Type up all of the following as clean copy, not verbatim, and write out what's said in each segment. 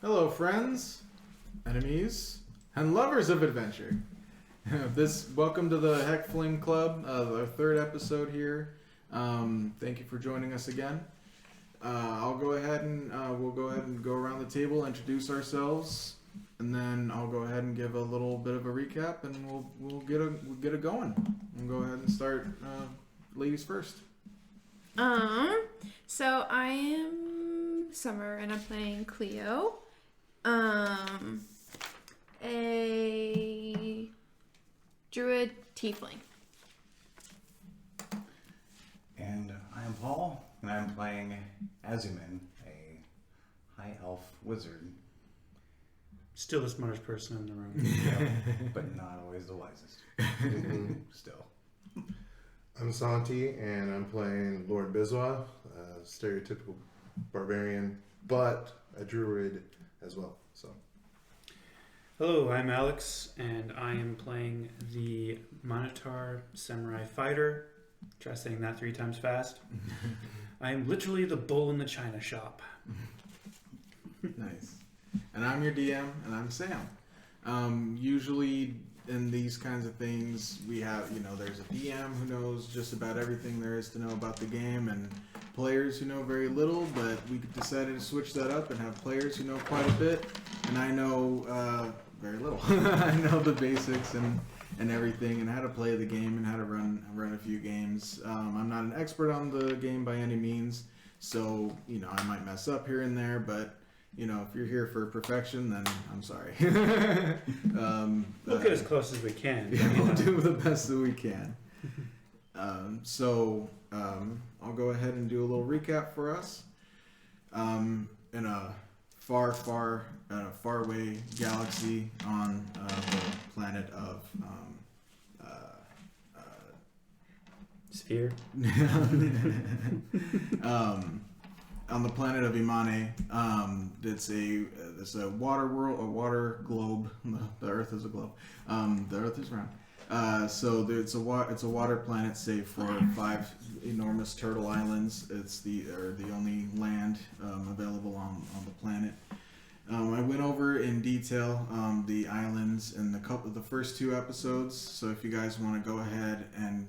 Hello, friends, enemies, and lovers of adventure. Welcome to the Heck Fling Club, our third episode here. Thank you for joining us again. We'll go ahead and go around the table, introduce ourselves, and then I'll go ahead and give a little bit of a recap, and we'll get it going. We'll go ahead and start. Ladies first. So I am Summer, and I'm playing Cleo. A druid tiefling. And I am Paul, and I'm playing Emane, a high elf wizard. Still the smartest person in the room. Yeah, but not always the wisest. Still. I'm Santi, and I'm playing Lord Bizwa, a stereotypical barbarian, but a druid as well. So, Hello, I'm Alex, and I am playing the Minotaur Samurai Fighter. Try saying that 3 times fast. I am literally the bull in the china shop. Nice. And I'm your DM, and I'm Sam. Usually in these kinds of things, we have, there's a DM who knows just about everything there is to know about the game, and players who know very little, but we decided to switch that up and have players who know quite a bit, and I know very little. I know the basics and everything, and how to play the game and how to run a few games. I'm not an expert on the game by any means, so, I might mess up here and there, but if you're here for perfection, then I'm sorry. We'll get as close as we can. Yeah, we'll do the best that we can. I'll go ahead and do a little recap for us. In a faraway galaxy on the planet of Sphere. On the planet of Emane, it's a water world, a water globe. The Earth is a globe. The Earth is round. So it's a water planet, save for 5 enormous turtle islands. It's the only land available on the planet. I went over in detail the islands in the first 2 episodes. So if you guys want to go ahead and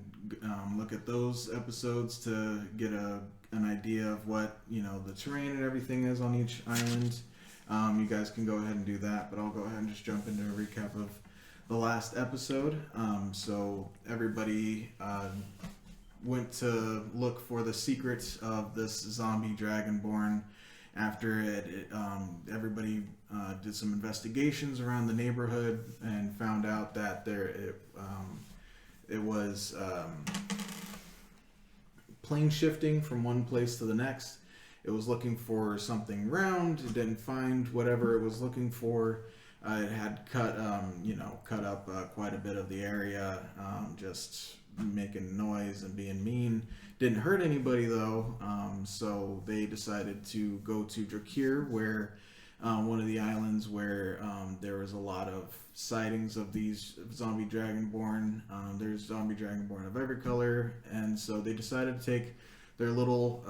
look at those episodes to get an idea of what the terrain and everything is on each island, you guys can go ahead and do that. But I'll go ahead and just jump into a recap of the last episode. So everybody went to look for the secrets of this zombie Dragonborn. After everybody did some investigations around the neighborhood and found out that it was plane shifting from one place to the next. It was looking for something round. It didn't find whatever it was looking for. It had cut up quite a bit of the area, just making noise and being mean. Didn't hurt anybody though, so they decided to go to Drakir, where one of the islands where there was a lot of sightings of these zombie Dragonborn. There's zombie Dragonborn of every color, and so they decided to take their little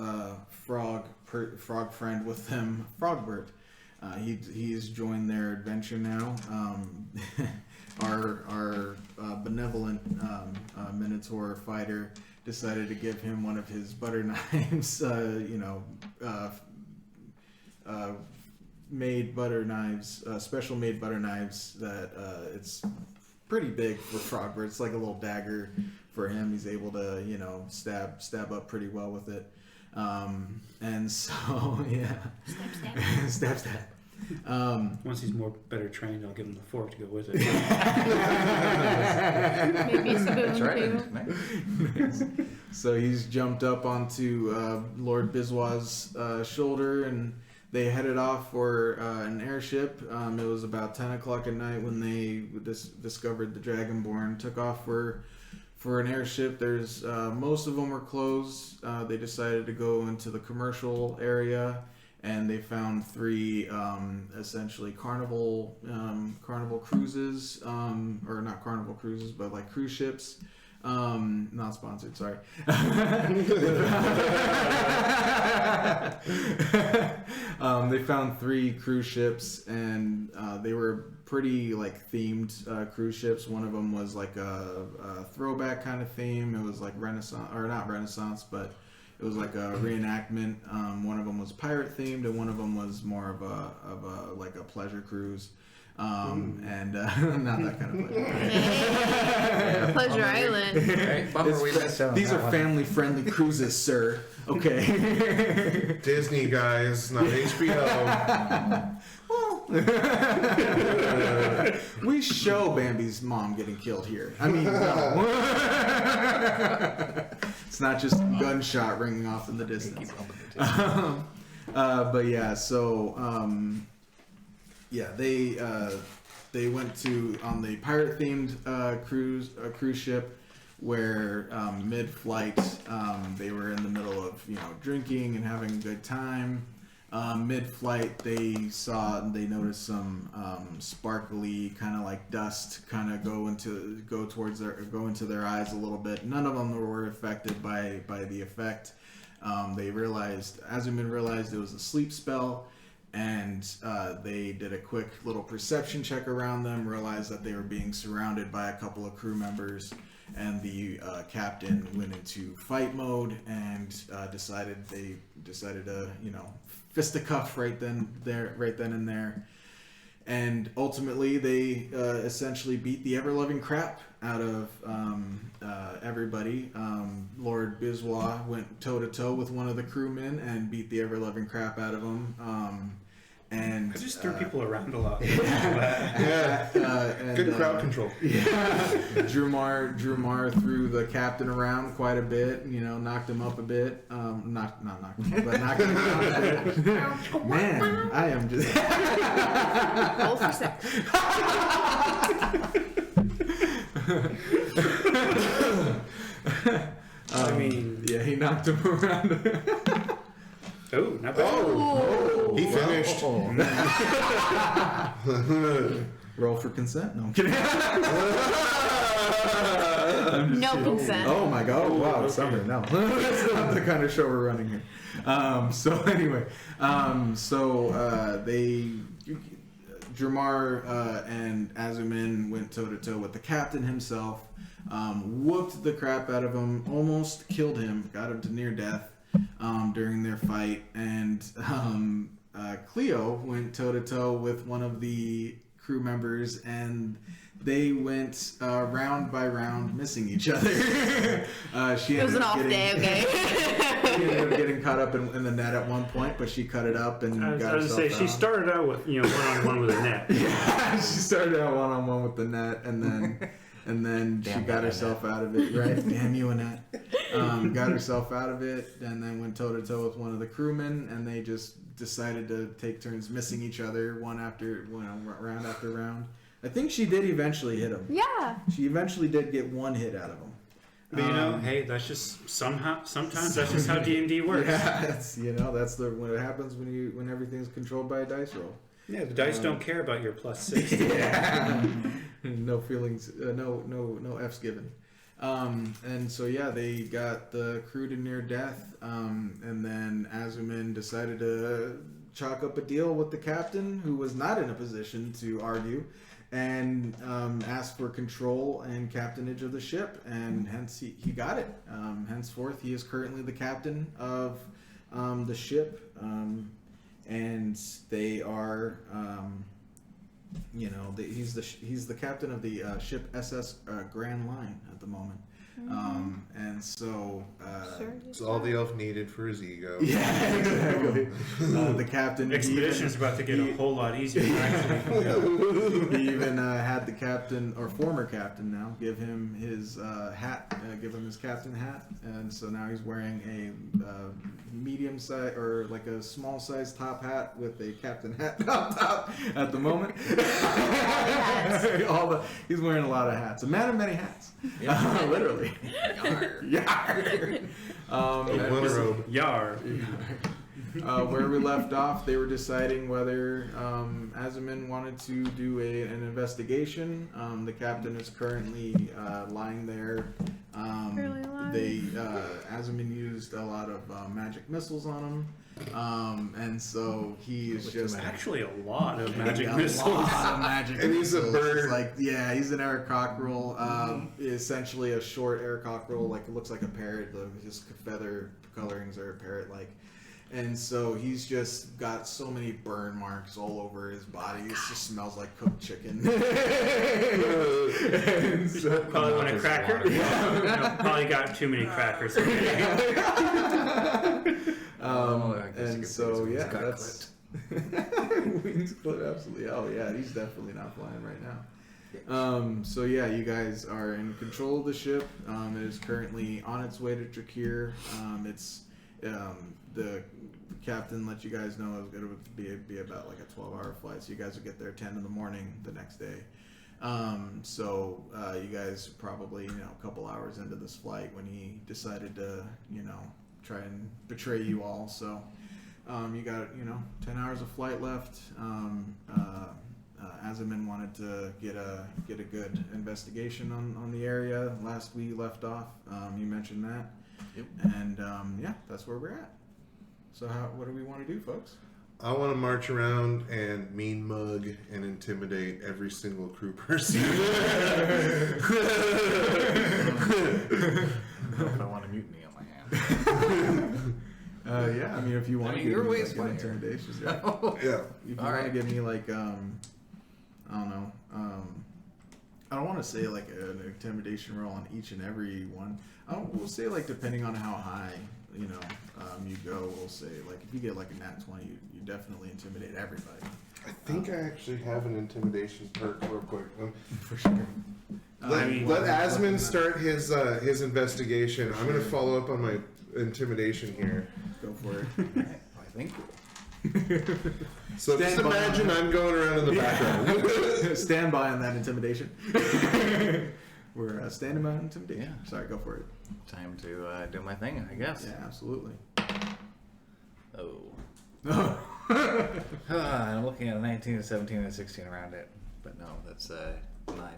frog friend with them, Frogbert. He's joined their adventure now. Our benevolent Minotaur fighter decided to give him one of his butter knives, made butter knives, special made butter knives that it's pretty big for Frogbert. It's like a little dagger for him. He's able to, stab up pretty well with it. And so, yeah. Stab. Stab. Once he's better trained, I'll give him the fork to go with it. Maybe a spoon too. So he's jumped up onto Lord Bizwa's shoulder, and they headed off for an airship. It was about 10 o'clock at night when they discovered the Dragonborn. Took off for an airship. There's most of them were closed. They decided to go into the commercial area, and they found 3 essentially carnival cruises, or not carnival cruises, but like cruise ships. Not sponsored, sorry. They found 3 cruise ships, and they were pretty like themed cruise ships. One of them was like a throwback kind of theme. It was like Renaissance, or not Renaissance, but it was like a reenactment. One of them was pirate themed, and one of them was more of a like a pleasure cruise. And not that kind of pleasure. Pleasure Island. Right, bummer we missed out on These that are one. family-friendly cruises, sir. Okay. Disney, guys, not HBO. We show Bambi's mom getting killed here. I mean, no. It's not just gunshot ringing off in the distance. But yeah, so yeah, they went on the pirate themed cruise ship, where mid-flight they were in the middle of drinking and having a good time. Mid-flight they noticed some sparkly kind of like dust kind of go into their eyes a little bit. None of them were affected by the effect. Azumin realized it was a sleep spell, and they did a quick little perception check around them, realized that they were being surrounded by a couple of crew members, and the captain went into fight mode and decided to fisticuff right then and there. And ultimately, they essentially beat the ever-loving crap out of everybody. Lord Biswa went toe-to-toe with one of the crewmen and beat the ever-loving crap out of him. And I just threw people around a lot. Good crowd control. Yeah. Drumar threw the captain around quite a bit. Knocked him up a bit. Not knocked him up, but knocked him around a bit. Man, I am just. Roll for sex. I mean, yeah, he knocked him around. oh, not bad. Oh, he finished. Roll for consent? No, I'm kidding. No consent. Oh my god! Oh, wow, okay. summer. No, that's not the kind of show we're running here. So anyway, Dramar and Azumin went toe to toe with the captain himself, whooped the crap out of him, almost killed him, got him to near death during their fight, and Cleo went toe to toe with one of the crew members, and they went round by round, missing each other. It was an off day, okay? She ended up getting caught up in the net at one point, but she cut it up and I was got going to herself say, out. she started out with, one-on-one with a net. Yeah, she started out one-on-one with the net, and then she got herself out of it. Right? Damn you, Annette. Got herself out of it, and then went toe-to-toe with one of the crewmen, and they just decided to take turns missing each other round after round. I think she did eventually hit him. Yeah. She eventually did get one hit out of him. But hey, that's just sometimes that's just how D&D works. Yeah, that's what happens when everything's controlled by a dice roll. Yeah, the dice don't care about your plus 60. Yeah. No feelings, no F's given. And so yeah, they got the crew to near death, and then Azumin decided to chalk up a deal with the captain, who was not in a position to argue, and asked for control and captainage of the ship, and hence he got it. Henceforth, he is currently the captain of the ship, and they are, he's the captain of the ship SS Grand Line at the moment. And so It's all the elf needed for his ego. yeah, exactly. The captain Expedition's about to get a whole lot easier. Actually. he even had the captain, or former captain now, give him his hat, give him his captain hat, and so now he's wearing a medium size, or like a small size top hat with a captain hat on top at the moment. He's wearing a lot of hats. A man of many hats. Literally. A winter robe. Yar. Where we left off, they were deciding whether Azumin wanted to do an investigation. The captain is currently lying there. Barely alive. Azumin used a lot of magic missiles on him, and so he is just Actually, a lot of magic a missiles. lot of magic And he's a missiles. bird. It's like, yeah, he's an aerocockerel. Essentially a short aerocockerel, like it looks like a parrot. His feather colorings are parrot-like. And so he's just got so many burn marks all over his body. It just smells like cooked chicken. And so- Probably want a cracker. No, probably got too many crackers. I guess you and could so say his yeah, wings got that's wings clipped. Absolutely. Oh yeah, he's definitely not flying right now. So yeah, you guys are in control of the ship. It is currently on its way to Drakir. The captain let you guys know it would be about like a 12-hour flight, so you guys would get there 10 in the morning the next day. So you guys probably a couple hours into this flight when he decided to try and betray you all. So you got 10 hours of flight left. Azumin wanted to get a good investigation on the area. Last we left off, you mentioned that. Yep. And yeah, that's where we're at. So what do we want to do, folks? I want to march around and mean mug and intimidate every single crew person. I don't know if I want a mutiny on my hands. Yeah, I mean, if you want I mean, to give your me way like is an fine. intimidation, Yeah. if you All want to right. give me like I don't know, I don't want to say like an intimidation roll on each and every one. We'll say like depending on how high you go. We'll say like if you get like a nat 20, you definitely intimidate everybody. I think I actually have an intimidation perk real quick. For sure. Let Asmund start his investigation. I'm going to follow up on my intimidation here. Go for it. Alright, I think. So just Stand by. imagine I'm going around in the background. Stand by on that intimidation. We're standing by on intimidation. Yeah. Sorry, go for it. Time to do my thing, I guess. Yeah, absolutely. Oh. No. I'm looking at a 19, a 17, and a 16 around it. But no, that's 9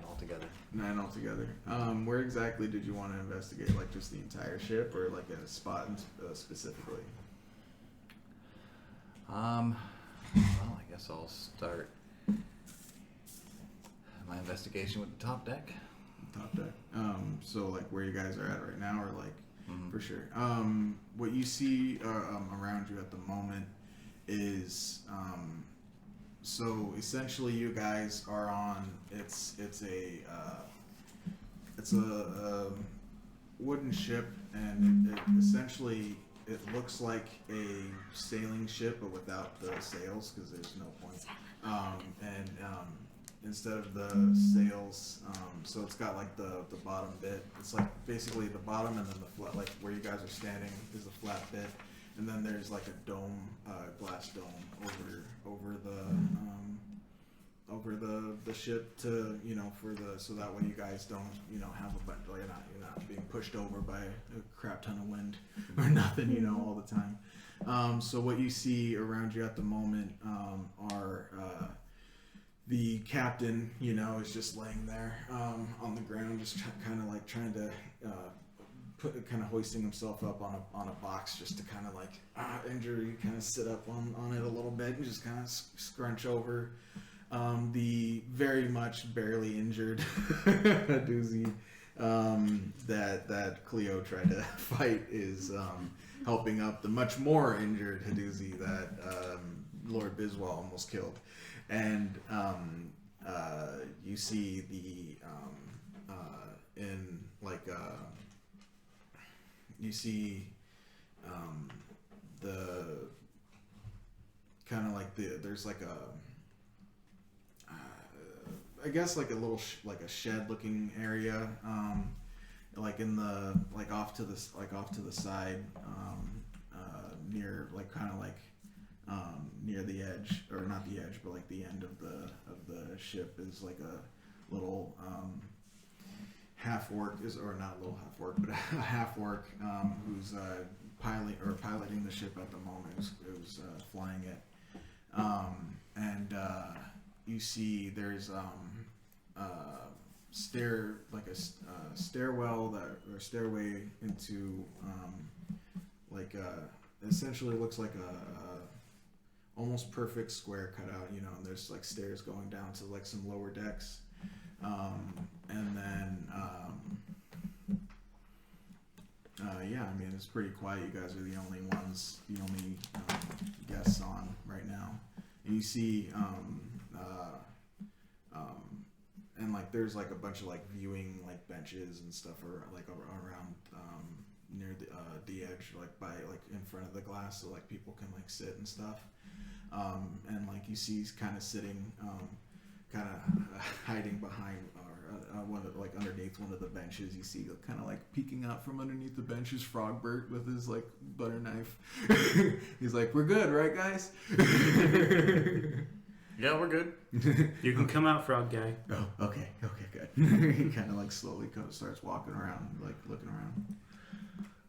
altogether. 9 altogether. Where exactly did you want to investigate? Like just the entire ship, or like a spot specifically? Well, I guess I'll start my investigation with the top deck. Top deck. So like where you guys are at right now, or like Mhm. for sure. What you see around you at the moment is so essentially you guys are on. It's a wooden ship, and it essentially it looks like a sailing ship, but without the sails because there's no point. Instead of the sails, so it's got like the bottom bit. It's like basically the bottom, and then the flat, like where you guys are standing is the flat bit, and then there's like a dome, glass dome over the ship to so that way you guys don't have a bunch, you're not being pushed over by a crap ton of wind or nothing all the time. So what you see around you at the moment are the captain is just laying there on the ground, just kind of like trying to hoisting himself up on a box just to kind of like injure you, kind of sit up on it a little bit and just kind of scrunch over. The very much barely injured doozy that Cleo tried to fight is helping up the much more injured Haduzi that Lord Biswell almost killed. And you see the kind of like there's like a I guess like a little like a shed looking area like in the like off to the side near like kind of like near the edge, or not the edge, but like the end of the ship is like a little half orc, or not a little half orc, but a half orc who's piloting the ship at the moment. It was flying it, and you see there's stairwell or stairway into essentially looks like a almost perfect square cut out, and there's like stairs going down to like some lower decks, and then I mean, it's pretty quiet. You guys are the only guests on right now. And you see, and like there's like a bunch of like viewing like benches and stuff around near the edge, like by like in front of the glass, so like people can like sit and stuff. And like you see, he's kind of sitting, kind of hiding behind or underneath one of the benches. You see kind of like peeking out from underneath the benches Frogbert with his like butter knife. He's like, "We're good, right, guys?" Yeah, we're good. You can come out, frog guy. Oh, okay, good. He kind of like slowly starts walking around, like looking around.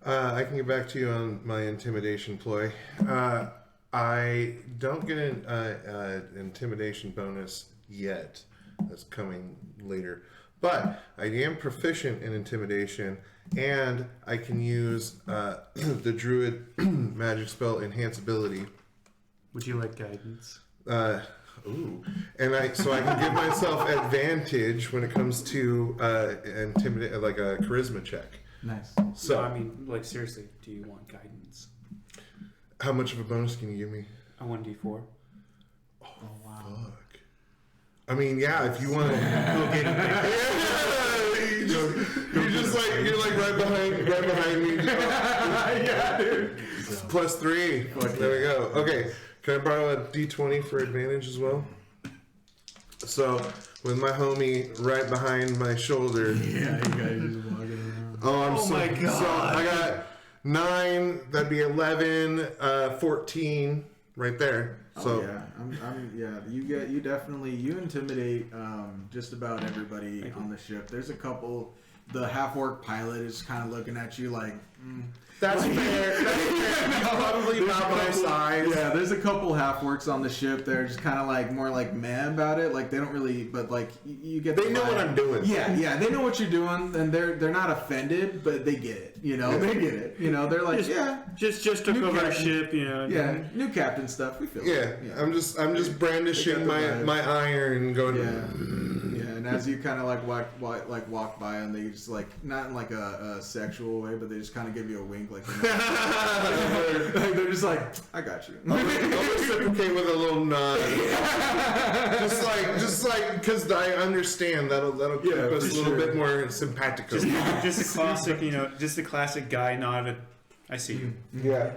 I can get back to you on my intimidation ploy. I don't get an intimidation bonus yet. That's coming later. But I am proficient in intimidation, and I can use the druid magic spell enhanceability. Would you like guidance? And I can give myself advantage when it comes to intimidate, like a charisma check. Nice. So No, I mean, like, seriously, do you want guidance? how much of a bonus can you give me? A 1d4. Oh wow. Fuck. I mean, yeah, if you want to go get it. You're like right behind me. Yeah, dude. +3. There we go. Okay. Can I borrow a D20 for advantage as well? So, with my homie right behind my shoulder. Yeah, you guys just walking around. Oh, my God. So I got 9, that'd be 11, 14 right there. So you intimidate just about everybody on the ship. There's a couple. The half-orc pilot is kind of looking at you like, that's fair. Probably not my size. Yeah, there's a couple half-orcs on the ship. They're just kind of like more like meh about it. Like they don't really, but like you get. They know what I'm doing. Yeah, they know what you're doing, and they're not offended, but they get it. They get it. They're like, Just took New over a captain. ship, yeah, new captain stuff. We feel it. Yeah, I'm just brandishing my iron, going. Yeah, and as you kind of like walk by, and they just like not in like a sexual way, but they just kind of give you a wink, like they're just like, I got you. I'll reciprocate with a little nod. just like, because I understand that'll keep us a little bit more simpatico. Just a classic, just the classic guy nod. I see you. Yeah.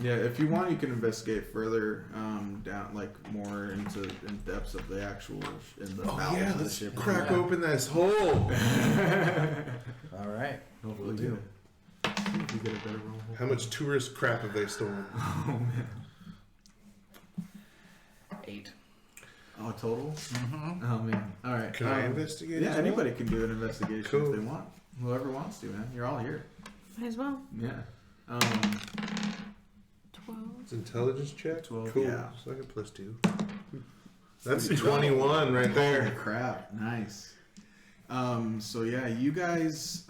Yeah, if you want, you can investigate further down, like more in depths of the actual in the bowels of the Let's ship. crack open this hole. All right. Hopefully We'll do. You get a better roll. How much tourist crap have they stolen? Oh man. 8. Oh, total? Mm-hmm. Oh man. All right. Can I investigate? Yeah, as well? anybody can do an investigation Cool. if they want. Whoever wants to, man. You're all here. Might as well. Yeah. 12. It's intelligence check. 12, Cool. yeah. So I get +2. That's 21 right Holy there. crap! Nice. So yeah, you guys.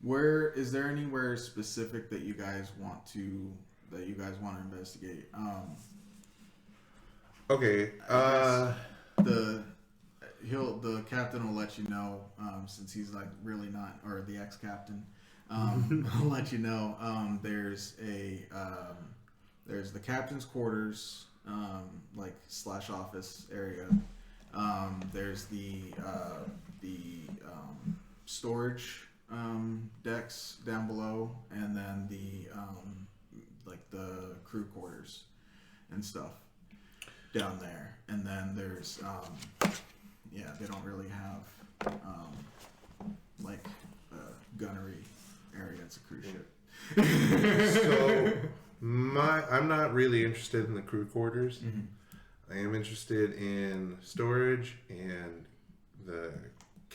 Where is there anywhere specific that you guys want to investigate? Okay. The captain will let you know, since he's like really not, or the ex-captain, will let you know. There's the captain's quarters, like / office area. There's the storage decks down below, and then the crew quarters and stuff down there. And then there's they don't really have like a gunnery area. It's a cruise ship. So I'm not really interested in the crew quarters. Mm-hmm. I am interested in storage and the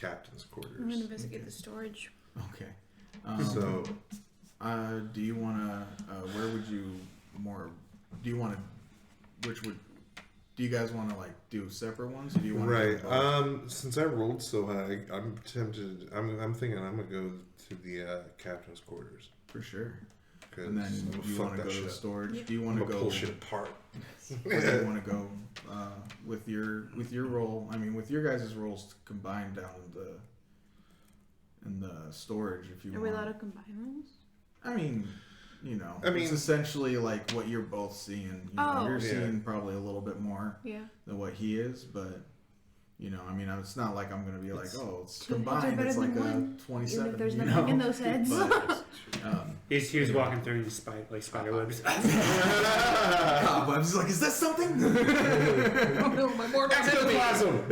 captain's I'm gonna quarters. investigate the storage. Okay. So Do you want to? Where would you more? Do you want to? Which would? Do you guys want to like do separate ones? Or do you want right. To Since I rolled so high, I'm tempted. I'm thinking I'm gonna go to the captain's quarters. for sure. 'Cause And then you fuck want to that go to the shit. storage? Yep. Do you I'm want to gonna go? pull shit apart. Or do you want to go with your roll? I mean, with your guys' rolls combined down in the storage. If you Are want. we allowed to combine those? I mean, you know, I mean- it's essentially like what you're both seeing. You know, Oh. you're Yeah. seeing probably a little bit more Yeah. than what he is, but you know, I mean, it's not like I'm gonna be like, oh, it's Two heads are combined. better It's like than a one. 27. Even if there's you nothing know? in those heads. But, He was walking through and spider webs. cobwebs. He's like, is this something? Oh no, my mortal Ectoplasm.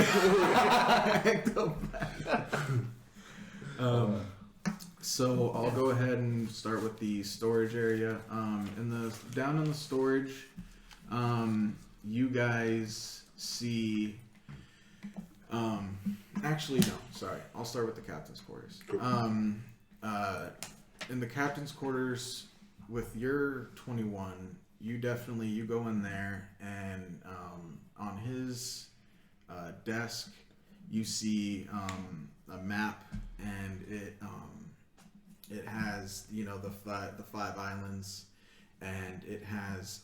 So I'll go ahead and start with the storage area. Down in the storage, you guys see. Actually, no. Sorry, I'll start with the captain's quarters. In the captain's quarters, with your 21, you go in there, and on his desk, you see a map, and it has the five islands, and it has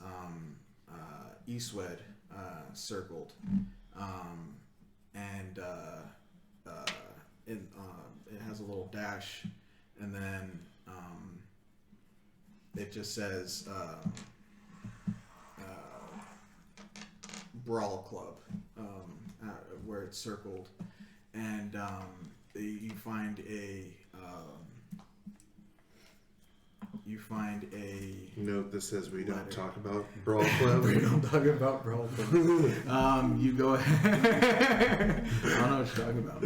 Eastwed circled, and it has a little dash, and then it just says Brawl Club where it's circled, and you find a Note that says we don't Letter. talk about Brawl Club. We don't talk about Brawl Club. You go ahead. I don't know what you're talking about.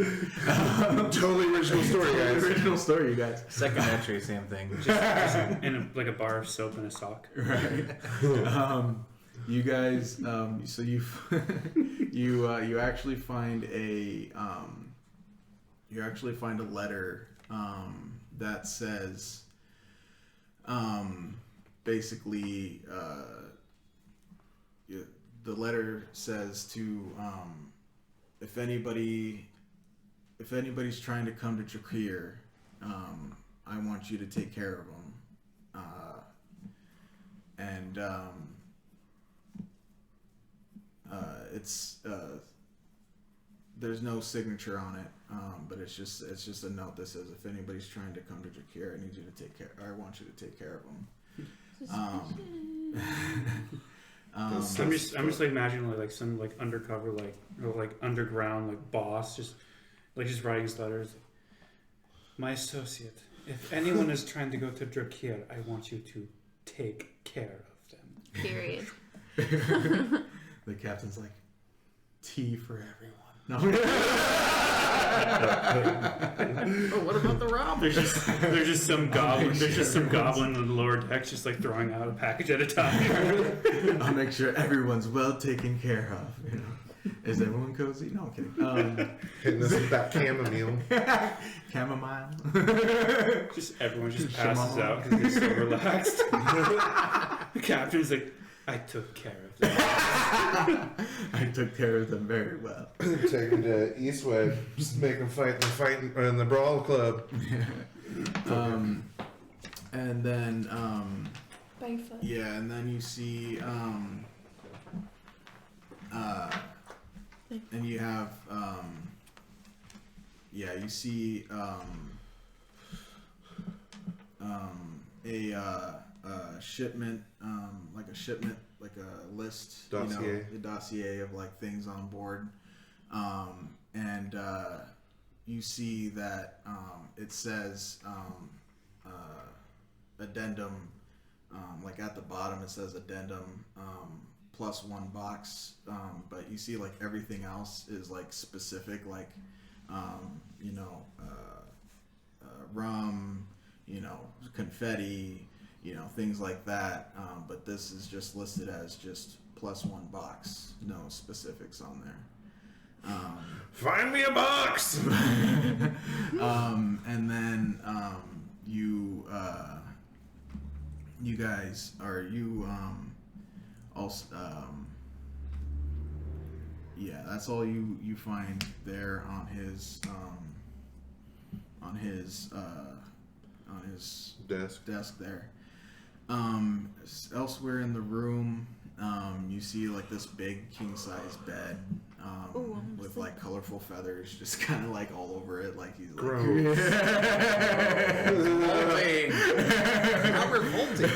Totally original story, guys. Original story, you guys. Second entry, same thing. And like a bar of soap and a sock. Right. You guys. So you you actually find a letter that says basically the letter says to if anybody's trying to come to Jakir, I want you to take care of them. And it's there's no signature on it, but it's just a note that says if anybody's trying to come to Jakir, I need you to take care. I want you to take care of them. I'm just like imagining like some like undercover or underground boss just writing his letters. My associate, if anyone is trying to go to Drakir, I want you to take care of them. Period. The captain's like, tea for everyone. No. Oh, what about the rob? There's just some goblin. There's just some goblin on the lower decks, just like throwing out a package at a time. I'll make sure everyone's well taken care of. You know, is everyone cozy? No, I'm kidding. Hitting us with that chamomile. Chamomile. Just everyone just passes out because they're so relaxed. The captain's like, I took care of them. I took care of them very well. Take him to Eastwood. Just make him fight in the Brawl Club. And then By foot. yeah, and then you see and you have you see a shipment, like a list, Dossier. a dossier of like things on board, and you see that it says addendum, like at the bottom it says addendum +1 box, but you see like everything else is like specific, like rum, confetti, things like that, but this is just listed as just +1 box, no specifics on there. Find me a box. And then you guys are also yeah, that's all you find there on his desk there. Elsewhere in the room, you see like this big king size bed with like colorful feathers just kind of like all over it, like he's like How revolting.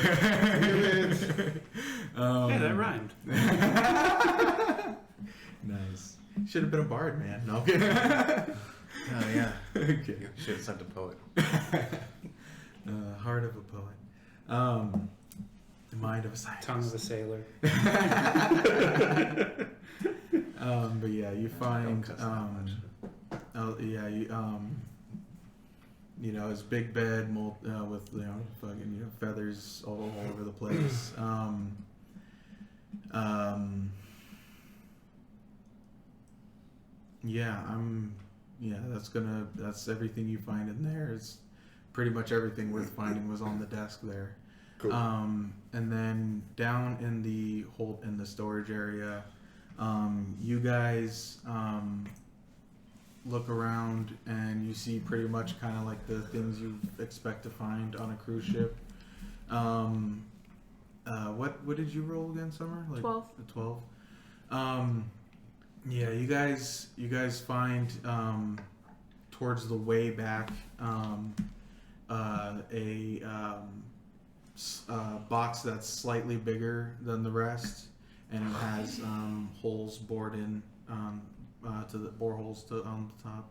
Hey, that rhymed. Nice. Should have been a bard, man. No, I'm kidding. Oh yeah. Okay. Should have sent a poet. Heart of a poet. The mind of a scientist. Tongue of a sailor. But yeah, you find you know, his big bed with fucking feathers all over the place. That's everything you find in there. It's pretty much everything worth finding was on the desk there. Cool. And then down in the storage area, you guys look around and you see pretty much kind of like the things you expect to find on a cruise ship. What did you roll again, Summer? Like 12. 12. Yeah, you guys find towards the way back a box that's slightly bigger than the rest, and it has holes bored in to the boreholes on the top.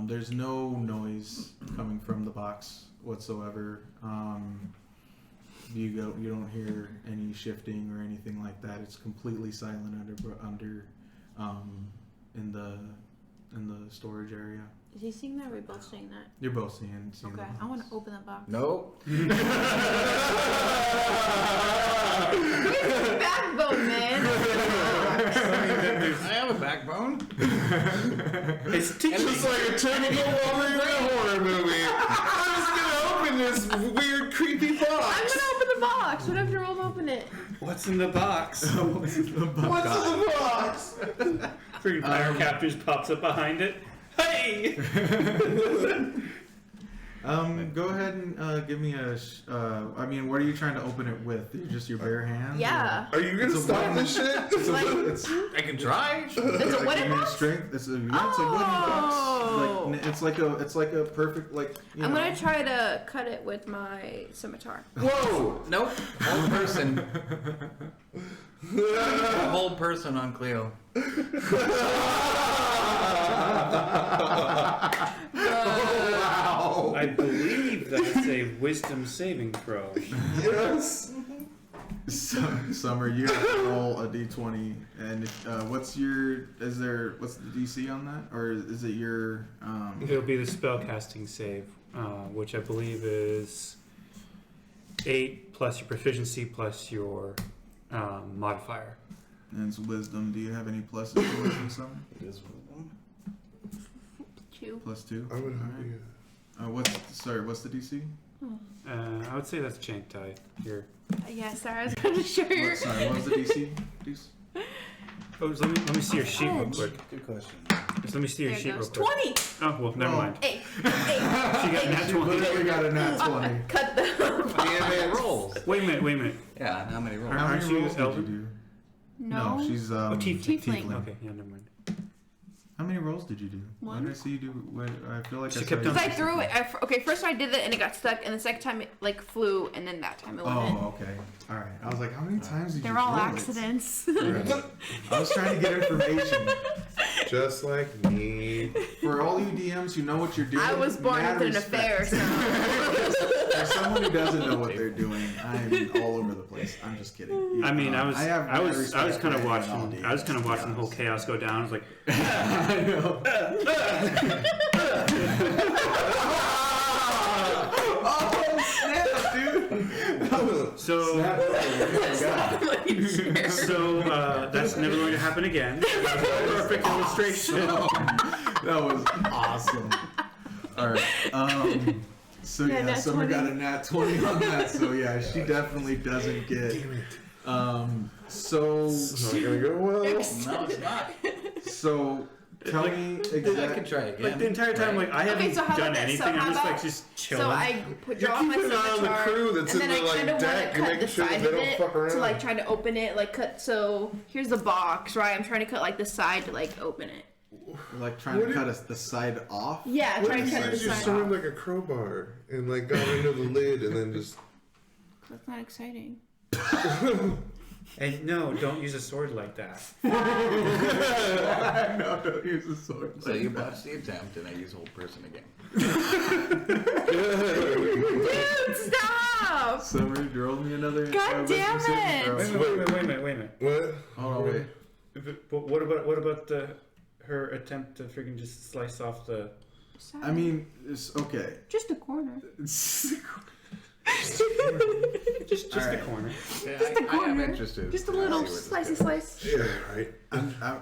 There's no noise coming from the box whatsoever. You don't hear any shifting or anything like that. It's completely silent under in the storage area. Is he seeing that or are we both seeing that? You're both seeing Okay, the I want to open the box. Nope. Backbone, man! I have a backbone. It's Just like a typical woman in a horror movie. I'm just gonna open this weird, creepy box. I'm gonna open the box. What if you roll to open it? What's in the box? What's in the box? Freaking fire captors pops up behind it. Hey! Go ahead and give me a. I mean, what are you trying to open it with? Just your bare hands? Yeah. Are you gonna stop this shit? I can try. It's a wooden box? Strength. It's a wooden box. Like, it's like a perfect like. I'm gonna try to cut it with my scimitar. Whoa! Nope. Whole person. Whole person on Cleo. Wow. I believe that's a wisdom saving throw. Yes. Summer, you have to roll a d20, and what's the DC on that, or is it your? It'll be the spellcasting save, which I believe is 8 plus your proficiency plus your modifier. And it's wisdom. Do you have any pluses to wisdom, Summer? It is wisdom. 2. +2. I would have you. What's the DC? I would say that's Jank Die here. Yeah, sorry, I was gonna show you. What was the DC? Deuce? Oh, let me see your sheet real Edge. quick. Good question. Just let me see your There it sheet real goes. quick. 20! Oh, well, never mind. Hey, She got a nat 20. Literally got a nat 20. cut the Yeah, rolls. Wait a minute. Yeah, how many rolls? How Aren't many you rolls did you Elven? do? No. She's Tiefling. Okay, yeah, never mind. How many rolls did you do? Why did I see you do? I feel like She I kept saw on- you. Because I threw it. Okay, first I did it and it got stuck, and the second time it like flew, and then that time it went in. Oh, okay. All right. I was like, how many times did you? They're all roll it? accidents. Right. I was trying to get information. Just like me. For all you DMs who know what you're doing, I was born mad with an respect. affair, so. For someone who doesn't know what they're doing, I'm all over the place. I'm just kidding. I mean, I was kind of watching. watching the whole chaos go down. I was like, I know. Oh snap, dude! So that's never going to happen again. That's a perfect illustration. That was awesome. All right. So Yeah, yeah, nat Summer 20. got a nat 20 on that. So yeah, she definitely doesn't get. Damn it. So It's not gonna go well. No, it's not. so tell Like, me I can exactly. try again. Like the entire time, like I haven't so how done about this? So anything. how I'm just about- just chilling. So I You're draw my keeping an eye on the scimitar, crew that's and in then the I kind like of want deck. to You're cut making the sure side that of they don't it fuck around. to like try to open it, like cut. So here's the box, right? I'm trying to cut like the side to like open it. Like trying What to did- cut the side off. Yeah, What trying if to you cut the just side started off. like a crowbar and like got into the lid and then just That's not exciting. And no, don't use a sword like that. No, don't use the sword. So you botched the attempt, and I use whole person again. Dude, stop! Summer, roll me another. God damn wisdom saving it. throw. Wait a minute. what? Hold on, wait. But what about her attempt to freaking just slice off the? I mean, it's okay. just a corner. Just All the right. corner. Yeah, Just a I am corner. interested. Just a to little see where this slicey goes. slice. Yeah, right.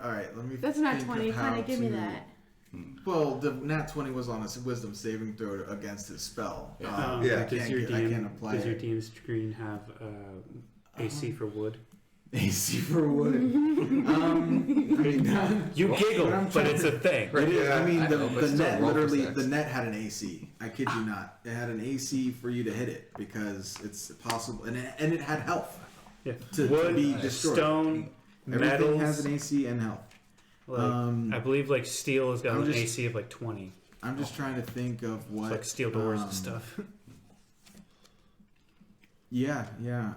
All right, let me. That's not think 20. of Kind how of give me to- that. Well, the nat 20 was on a wisdom saving throw against his spell. Yeah. Yeah. I Does can't, your get, I DM can't apply does your it. DM screen have AC for wood? AC for wood. I mean, You But giggle, I'm but trying it's to- a thing. it is, I mean, I the, know, but the still net roll for literally, six. the net had an AC. I kid you not. It had an AC for you to hit it because it's possible, and it had health Yeah. to Wood, be destroyed. stone, Everything metals. has an AC and health. Like, Um, I believe like steel has got I'm an just- AC of like 20. I'm just trying to think of It's what like steel doors and stuff. Yeah.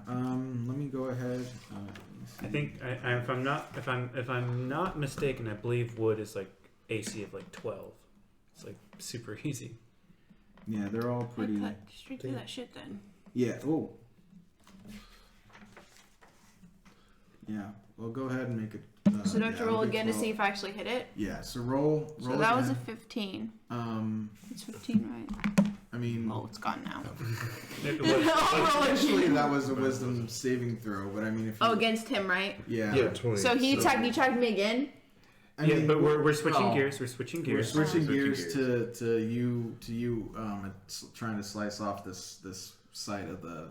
Let me go ahead. Let me see. I think if I'm not mistaken, I believe wood is like AC of like 12. It's like super easy. Yeah, they're all I pretty. cut straight through that shit then. Yeah. Oh. Yeah. Well, go ahead and make it. So do I have to roll okay, again to well, see if I actually hit it? Yeah. So roll. So that was a 15. It's 15, right? I mean, Oh, it's gone now. What- actually, that was a wisdom saving throw. But I mean, if you, Oh, against him, right? yeah. Yeah, 20. So he attacked me again? I yeah, mean, but we're switching Oh. gears. We're switching we're gears. switching Switching gears gears. to you trying to slice off this side of the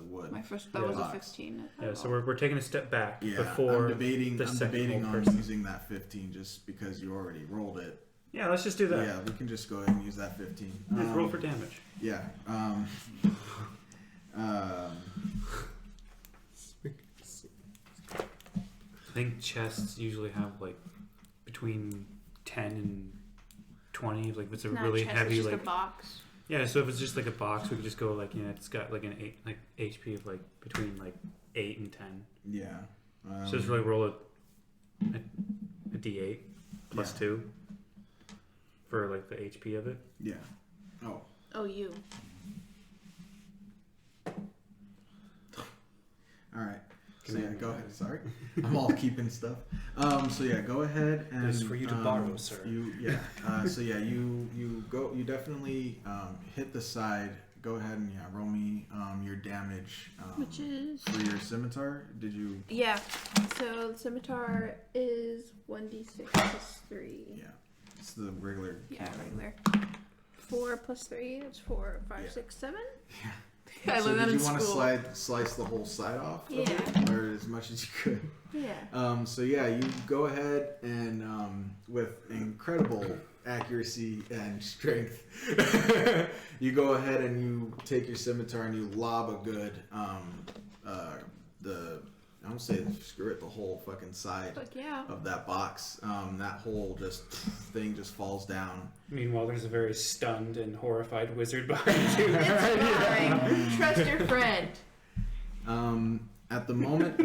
wood. My first, that Yeah. was a Box. 15. Yeah, so we're taking a step back Yeah, before I'm debating. the I'm second debating whole on person. using that 15 just because you already rolled it. Yeah, let's just do that. Yeah, we can just go ahead and use that 15. Just roll for damage. Yeah. I think chests usually have like between 10 and 20. Like if it's a Not really chest, heavy it's just like a box. yeah. So if it's just like a box, we could just go like it's got like an 8 like HP of like between like 8 and 10. Yeah. So just really roll a D8 plus Yeah. 2 for like the HP of it. Yeah. Oh. Oh, you. All right. So yeah, go ahead. Sorry, I'm all keeping stuff. So yeah, go ahead and. It is for you to borrow, sir. You so yeah, you go. You definitely hit the side. Go ahead and roll me your damage. Which is. For your scimitar. Did you? Yeah. So the scimitar is 1d6 plus 3. Yeah. It's the regular. Yeah, regular. 4 plus 3, that's 4, 5, Yeah. 6, 7. Yeah. I So learned that did in you want to school. slice the whole side off? Of Yeah. it, or as much as you could. Yeah. So yeah, you go ahead and with incredible accuracy and strength, you go ahead and you take your scimitar and you lob a good I don't say screw it, the whole fucking side Fuck yeah. of that box. That whole thing just falls down. Meanwhile, there's a very stunned and horrified wizard behind you. It's fine. Trust your friend. At the moment,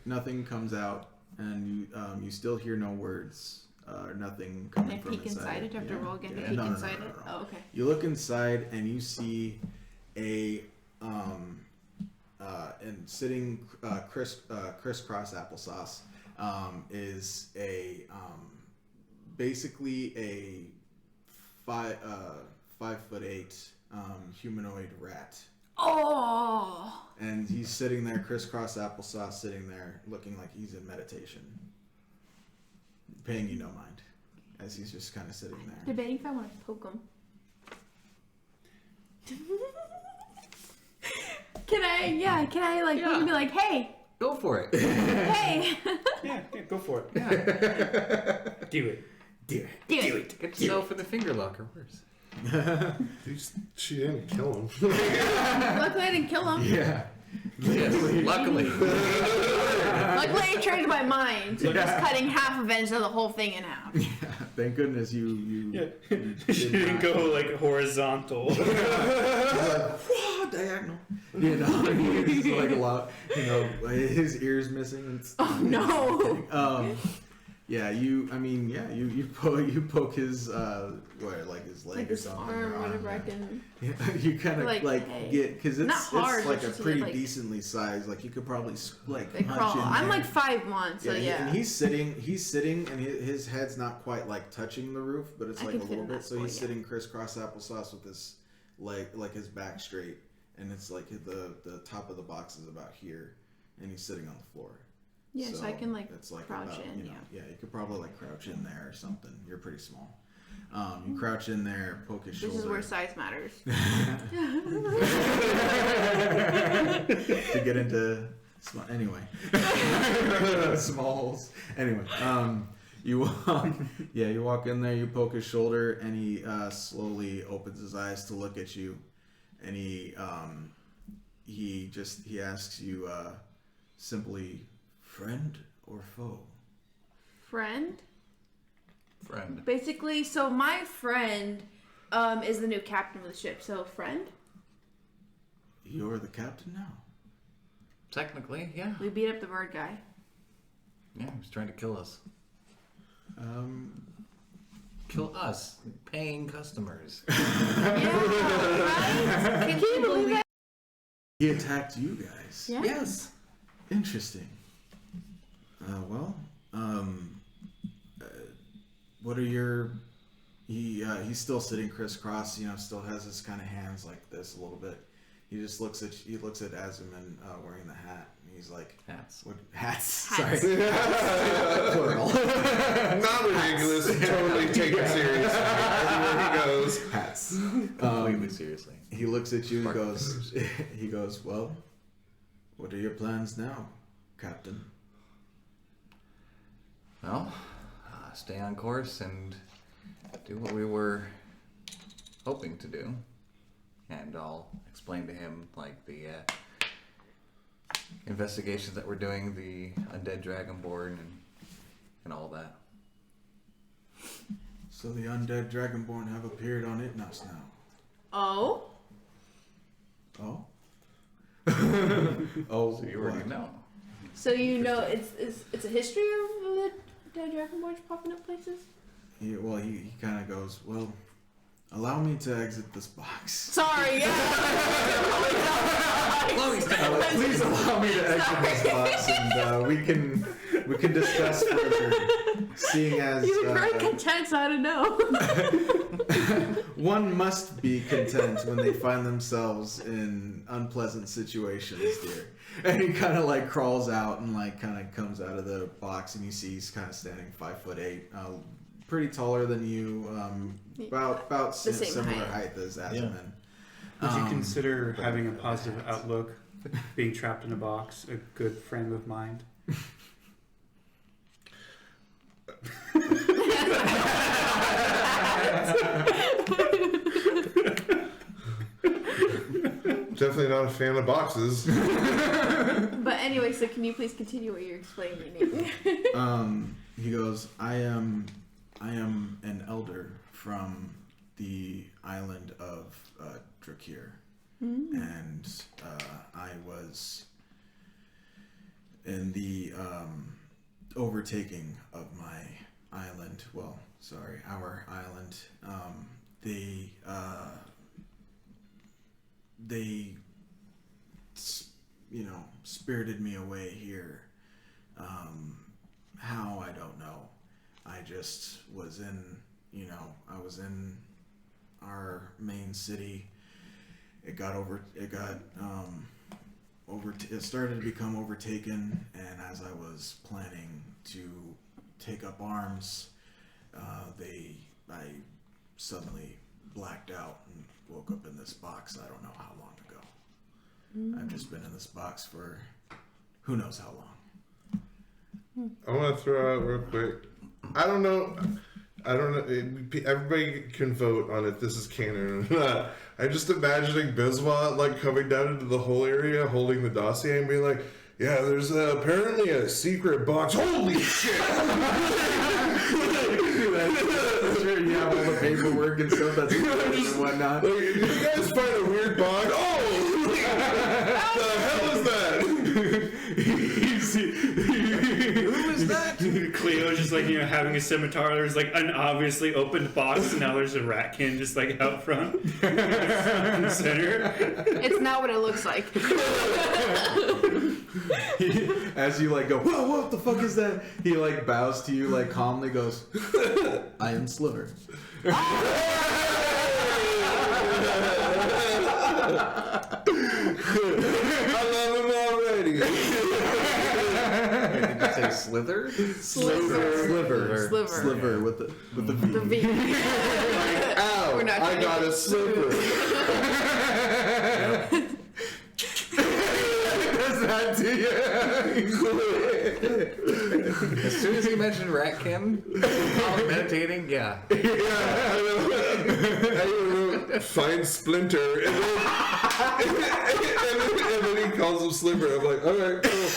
nothing comes out, and you still hear no words. Nothing Can coming I from peek inside it? Do I have to roll again to peek No, inside no. it? Oh, okay. You look inside and you see a and sitting crisscross applesauce is a basically a 5'8" humanoid rat. Oh! And he's sitting there, crisscross applesauce, sitting there, looking like he's in meditation, paying you no mind, as he's just kind of sitting there. Debating if I want to poke him. Can I like Yeah. be like, hey, Go for it. hey, Yeah, go for it. Yeah. Do it. do it. Get yourself in the finger locker. Worse. She didn't kill him. Luckily I didn't kill him. Yeah. Yes, luckily. Luckily I trained my mind, so just cutting half of it instead of the whole thing in half. Thank goodness you She didn't go like horizontal. diagonal. You know, he's like a lot. You know, his ears missing. Oh no. Yeah, you poke his his leg Like or his something. arm, or whatever I yeah. can. You kind of Like, hey. get because Not hard, it's like but a just pretty like- decently sized. Like you could probably They punch crawl. in I'm there. like 5'1", so yeah. And he's sitting, and his head's not quite like touching the roof, but it's I like a can fit little in bit. that So boy, he's yeah. sitting crisscross applesauce with his like his back straight, and it's like the top of the box is about here, and he's sitting on the floor. Yeah, so I can like it's like crouch about, in. you know, Yeah. you could probably like crouch in there or something. You're pretty small. You crouch in there, poke his shoulder. This is where size matters. To get into small, anyway. Small holes. Anyway, you walk in there, you poke his shoulder, and he slowly opens his eyes to look at you, and he asks you simply, friend or foe? Friend? Friend. Basically, so my friend is the new captain of the ship. So friend? You're the captain now. Technically, yeah. We beat up the bird guy. Yeah, he was trying to kill us. Kill Kill us, paying customers. Yeah, right? Can you believe that? He attacked you guys. Yeah. Yes. Interesting. What are your? He's still sitting crisscross. You know, still has his kind of hands like this a little bit. He just looks at Azuman wearing the hat. And he's like, Hats. "What hats? Hats. Sorry, plural. Not ridiculous. Totally take it seriously. Everywhere he goes. Hats." Completely seriously. He looks at you and Sparkling goes, "He goes, well, what are your plans now, Captain?" Well, stay on course and do what we were hoping to do. And I'll explain to him, like, the investigations that we're doing, the undead Dragonborn and all that. So the undead Dragonborn have appeared on Itnos now. Oh? Oh? Oh, So you already what? know. So you know it's a history of the dead Dragonborns popping up places? He kind of goes, well, allow me to exit this box. Sorry, yeah. Please allow me to exit this box, and we can discuss further. Seeing as You were very content, so I don't know. one must be content when they find themselves in unpleasant situations, dear. And he kind of like crawls out and like kind of comes out of the box, and you see he's kind of standing 5'8", pretty taller than you, about The same similar height. height as Azuman. Would you consider having a positive outlook, being trapped in a box, a good frame of mind? Definitely not a fan of boxes. But anyway, so can you please continue what you're explaining? He goes, I am an elder from the island of Drakir, and I was in the overtaking of my island. Well, sorry, our island. They spirited me away here. How, I don't know. I just was I was in our main city. It got it started to become overtaken, and as I was planning to take up arms, I suddenly blacked out and woke up in this box. I don't know how long ago. I've just been in this box for who knows how long. I want to throw out real quick. I don't know. Everybody can vote on if this is canon or not. I'm just imagining Biswa like coming down into the whole area, holding the dossier, and being like, "Yeah, there's apparently a secret box. Holy shit!" That's where you have all the paperwork and stuff that's and whatnot. Like, did you guys find a weird box? Oh, the hell is that? Who is that? Cleo's just like, having a scimitar. There's like an obviously opened box, and now there's a ratkin just like out front. In the center. It's not what it looks like. As you like go, whoa, what the fuck is that? He like bows to you, like calmly goes, I am Sliver. I love him already. Did you say slither? Sliver with the V. The V. Ow! We're not I doing got a slipper. Does that to you? As soon as he mentioned Ratkin, I was meditating, yeah. I find Splinter, and then he calls him Sliver. I'm like, all right, cool.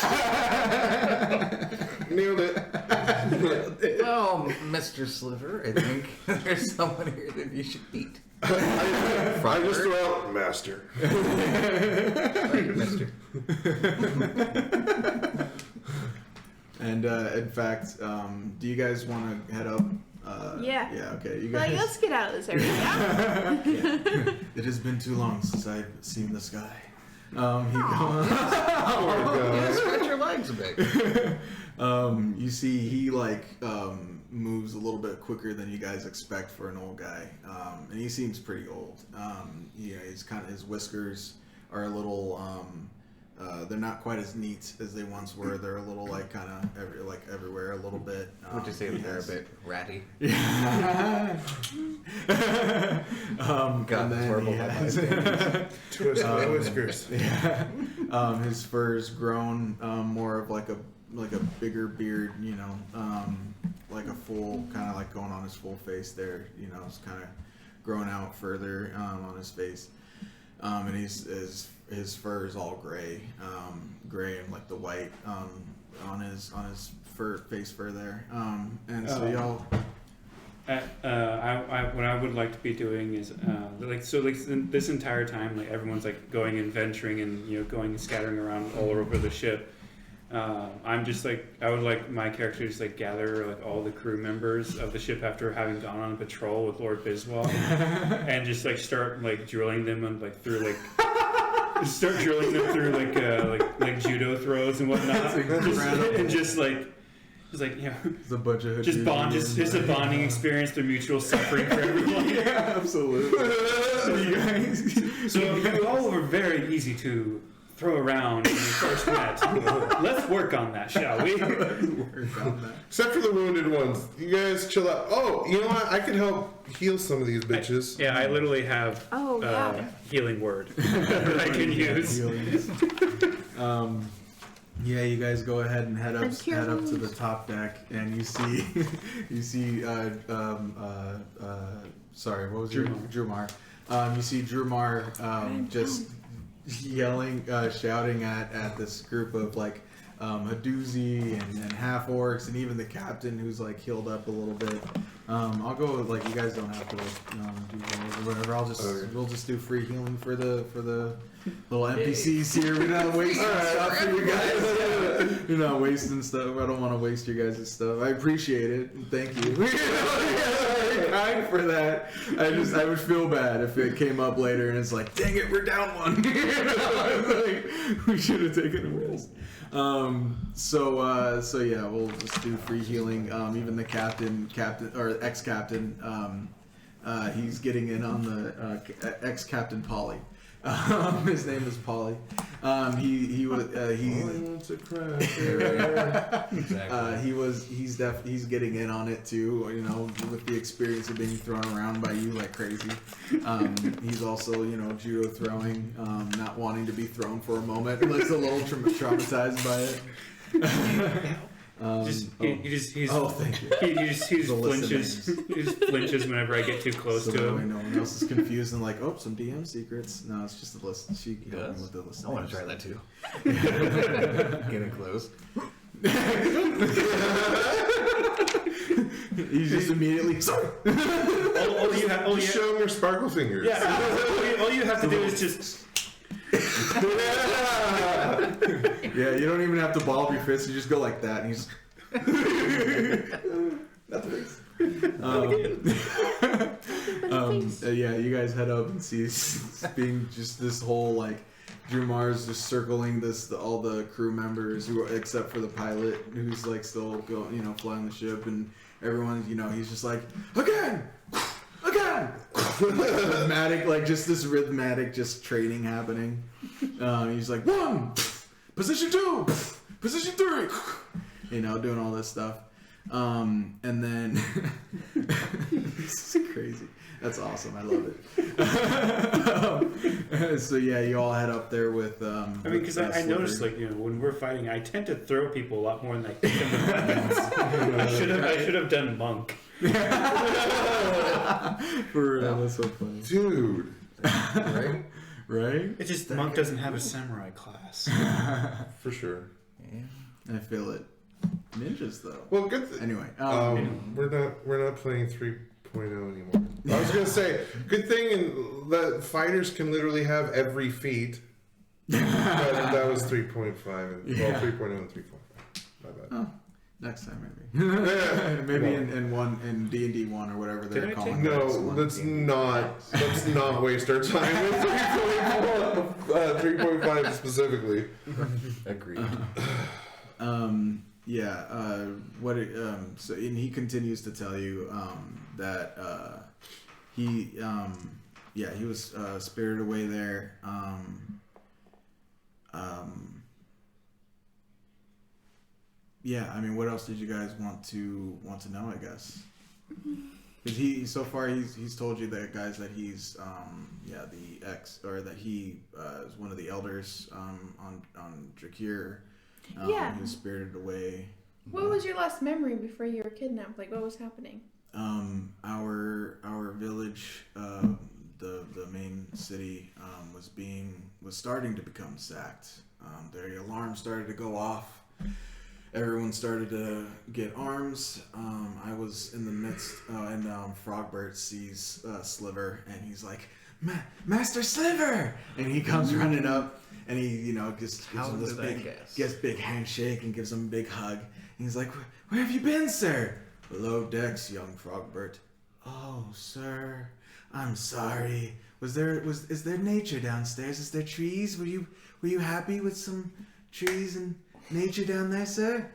Nailed it. Well, Mr. Sliver, I think there's someone here that you should meet. I just throw out Master. Right, Mister. And in fact, do you guys want to head up? Yeah. Yeah. Okay. You Like, guys. let's get out of this area. Yeah? It has been too long since I've seen the sky. He Poor guy. Yeah, stretch your legs a bit. you see, he like moves a little bit quicker than you guys expect for an old guy, and he seems pretty old. He's kind of his whiskers are a little. They're not quite as neat as they once were. They're a little like kind of everywhere a little bit. Would you say that they're a bit ratty? Yeah. God, and then horrible he by my has- standards. Twist my whiskers. Yeah. His fur's grown more of like a bigger beard, like a full kind of like going on his full face there. It's kind of grown out further on his face, and his fur is all gray, and like the white on his face fur there, and so y'all. What I would like to be doing is this entire time, like everyone's like going and venturing and going and scattering around all over the ship. I'm just like, I would like my character to just like gather like all the crew members of the ship after having gone on a patrol with Lord Biswa, and just like start like drilling them and like through like. Start drilling them through like judo throws and whatnot, just like It's a bunch of just a bonding experience through mutual suffering for everyone. Yeah, absolutely. You guys. So you all were very easy to throw around when we first met. Let's work on that, shall we? Except for the wounded ones. You guys chill out. Oh, you know what? I can help heal some of these bitches. I literally have healing word that I can use. Yeah, you guys go ahead and head up to the top deck, and you see, sorry, what was your Drumar? You see Drumar just yelling, shouting at this group of like Haduzi and half orcs, and even the captain who's like healed up a little bit. I'll go with, like, you guys don't have to do those or whatever. We'll just do free healing for the little NPCs here. We're not wasting stuff for you guys. You're not wasting stuff. I don't want to waste your guys' stuff. I appreciate it. Thank you. Very kind for that. I would feel bad if it came up later and it's like, dang it, we're down one. Like, we should have taken a risk. So yeah, we'll just do free healing. Even the captain or ex-captain, he's getting in on the ex-captain Polly. His name is Polly. He was he. All I want's a cracker. Exactly. He's getting in on it too, you know, with the experience of being thrown around by you like crazy. He's also, you know, judo throwing, not wanting to be thrown for a moment. He looks a little traumatized by it. He's thank you. he just The flinches. He just flinches whenever I get too close So to that way him. no one else is confused and like, oh, some DM secrets. No, it's just a list. She helped me Yes. with the list. I want to try that too. Getting close. He's just immediately sorry. All you have, Just show him your sparkle fingers. all you have to do is just. Yeah, you don't even have to ball up your fist. You just go like that, and he's. Yeah, you guys head up and see being just this whole like Drew Mars just circling all the crew members who except for the pilot who's like still going, you know, flying the ship, and everyone, you know, he's just like again. Like just this rhythmic just training happening. He's like 1, position 2, position 3, you know, doing all this stuff. And then this is crazy. That's awesome. I love it. So yeah, you all head up there with. I mean, because I noticed, like, you know, when we're fighting, I tend to throw people a lot more than I kick them with weapons. I should have done monk. For real, that's so funny, Dude. Right? right? It's just monk doesn't have a samurai class. For sure. Yeah. I feel it. Ninjas though. Well, good. Anyway, We're not playing 3.0 anymore. I was gonna say, good thing that fighters can literally have every feat. But that was 3.5 and Yeah. 3.0 and 3.5. My bad. Oh, next time maybe. Maybe in D&D 1 or whatever they're Did I calling take- the next No, one. let's not waste our time with 3.5 specifically. Agreed. So and he continues to tell you that he was spirited away there. I mean, what else did you guys want to know? I guess because he's told you that guys that he's the ex, or that he is one of the elders on Drakir. Yeah. He was spirited away. What was your last memory before you were kidnapped? Like, what was happening? Our village, the main city, was starting to become sacked. The alarm started to go off. Everyone started to get arms. I was in the midst, and Frogbert sees Sliver, and he's like, Master Sliver! And he comes running up, and he, you know, gives him this big handshake and gives him a big hug. And he's like, where have you been, sir? Below decks, young Frogbert. Oh, sir, I'm sorry. Is there nature downstairs? Is there trees? Were you happy with some trees and nature down there, sir?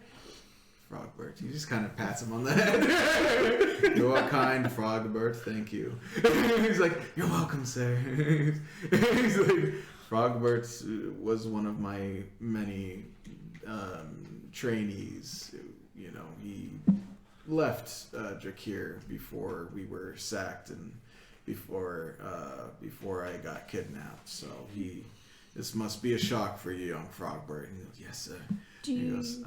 Frogbert, he just kind of pats him on the head. You are kind, Frogbert. Thank you. He's like, you're welcome, sir. He's like, Frogbert was one of my many trainees. You know, he left Drakir before we were sacked and before I got kidnapped. So this must be a shock for you, young Frogbert. And he goes, yes, sir. He goes,